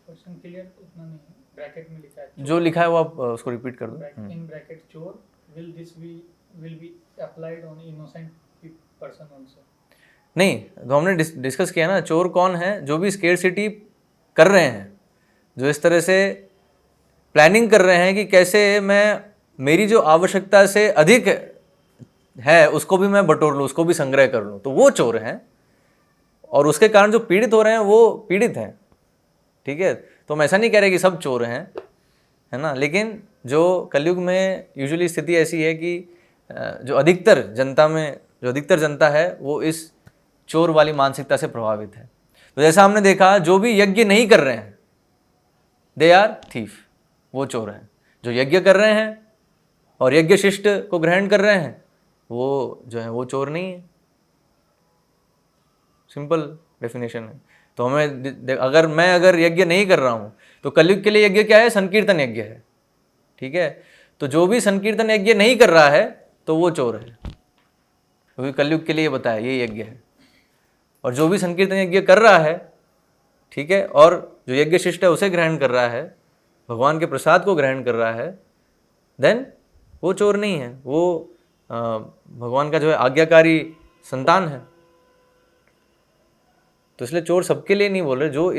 क्वेश्चन क्लियर उतना नहीं है, ब्रैकेट में लिखा है। जो लिखा है वो आप उसको रिपीट कर दो। इन ब्रैकेट चोर will be applied on innocent person also? नहीं, तो हमने डिस्कस किया ना, चोर कौन है? जो भी स्केर्सिटी कर रहे हैं, जो इस तरह से प्लानिंग कर रहे हैं कि कैसे मैं मेरी जो आवश्यकता से अधिक है उसको भी मैं बटोर लूँ, उसको भी संग्रह कर लूँ, तो वो चोर हैं। और उसके कारण जो पीड़ित हो रहे हैं वो पीड़ित हैं, ठीक है। तो हम ऐसा नहीं कह रहे कि सब चोर हैं, है ना। लेकिन जो कलयुग में यूजुअली स्थिति ऐसी है कि जो अधिकतर जनता है वो इस चोर वाली मानसिकता से प्रभावित है। तो जैसा हमने देखा, जो भी यज्ञ नहीं कर रहे हैं दे आर थीफ, वो चोर हैं। जो यज्ञ कर रहे हैं और यज्ञ शिष्ट को ग्रहण कर रहे हैं वो जो है वो चोर नहीं है। सिंपल डेफिनेशन है। तो हमें अगर यज्ञ नहीं कर रहा हूं तो कलयुग के लिए यज्ञ क्या है? संकीर्तन यज्ञ है, ठीक है। तो जो भी संकीर्तन यज्ञ नहीं कर रहा है तो वो चोर है, क्योंकि कलयुग के लिए बताया ये यज्ञ है। और जो भी संकीर्तन यज्ञ कर रहा है, ठीक है, और जो यज्ञ शिष्ट है उसे ग्रहण कर रहा है, भगवान के प्रसाद को ग्रहण कर रहा है, देन वो चोर नहीं है, वो भगवान का जो है आज्ञाकारी संतान है। तो इसलिए चोर सबके लिए नहीं बोल रहे, जो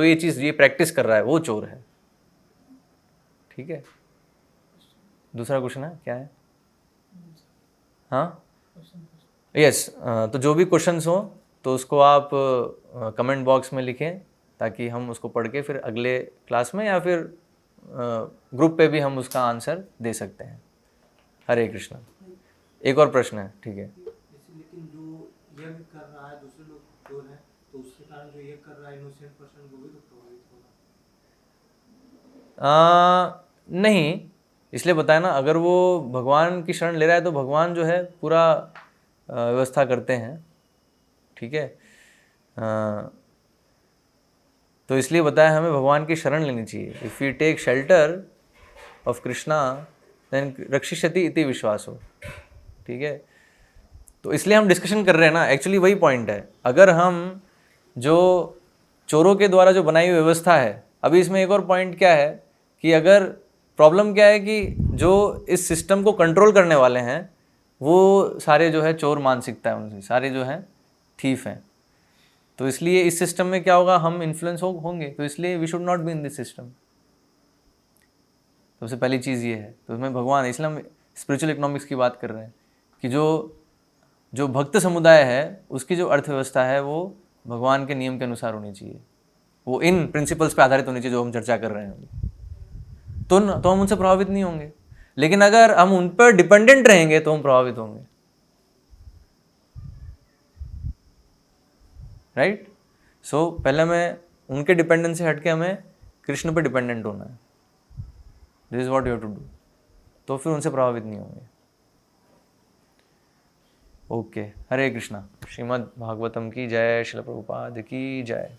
ये चीज़ ये प्रैक्टिस कर रहा है वो चोर है, ठीक है। दूसरा क्वेश्चन है क्या है? हाँ, यस। तो जो भी क्वेश्चंस हो तो उसको आप कमेंट बॉक्स में लिखें, ताकि हम उसको पढ़ के फिर अगले क्लास में या फिर ग्रुप पे भी हम उसका आंसर दे सकते हैं। हरे कृष्णा। एक और प्रश्न है, ठीक है। लेकिन जो यज्ञ कर रहा है दूसरे लोग चोर हैं, तो उसके कारण जो यज्ञ कर रहा है इनोसेंट पर्सन वो भी तो प्रभावित होगा। नहीं, इसलिए बताया ना, अगर वो भगवान की शरण ले रहा है तो भगवान जो है पूरा व्यवस्था करते हैं, ठीक है। तो इसलिए बताया हमें भगवान की शरण लेनी चाहिए। If you take shelter of Krishna then रक्षिष्यति इति विश्वासो, ठीक है। तो इसलिए हम डिस्कशन कर रहे हैं ना, एक्चुअली वही पॉइंट है। अगर हम जो चोरों के द्वारा जो बनाई हुई व्यवस्था है, अभी इसमें एक और पॉइंट क्या है कि अगर प्रॉब्लम क्या है कि जो इस सिस्टम को कंट्रोल करने वाले हैं वो सारे जो है चोर मानसिकता है उनसे, सारे जो हैं थीफ हैं। तो इसलिए इस सिस्टम में क्या होगा, हम इन्फ्लुएंस होंगे। तो इसलिए we should not be in this system. सबसे पहली चीज़ ये है। तो उसमें भगवान, इसलिए हम स्पिरिचुअल इकोनॉमिक्स की बात कर रहे हैं कि जो भक्त समुदाय है उसकी जो अर्थव्यवस्था है वो भगवान के नियम के अनुसार होनी चाहिए, वो इन प्रिंसिपल्स पे आधारित होनी चाहिए जो हम चर्चा कर रहे हैं। तो हम उनसे प्रभावित नहीं होंगे। लेकिन अगर हम उन पर डिपेंडेंट रहेंगे तो हम प्रभावित होंगे, राइट। सो पहले हमें उनके डिपेंडेंस से हटके हमें कृष्ण पे डिपेंडेंट होना है। This is what you have to do. तो फिर उनसे प्रभावित नहीं होंगे। ओके, हरे कृष्णा। श्रीमद् भागवतम की जय, श्रील प्रभुपाद की जय।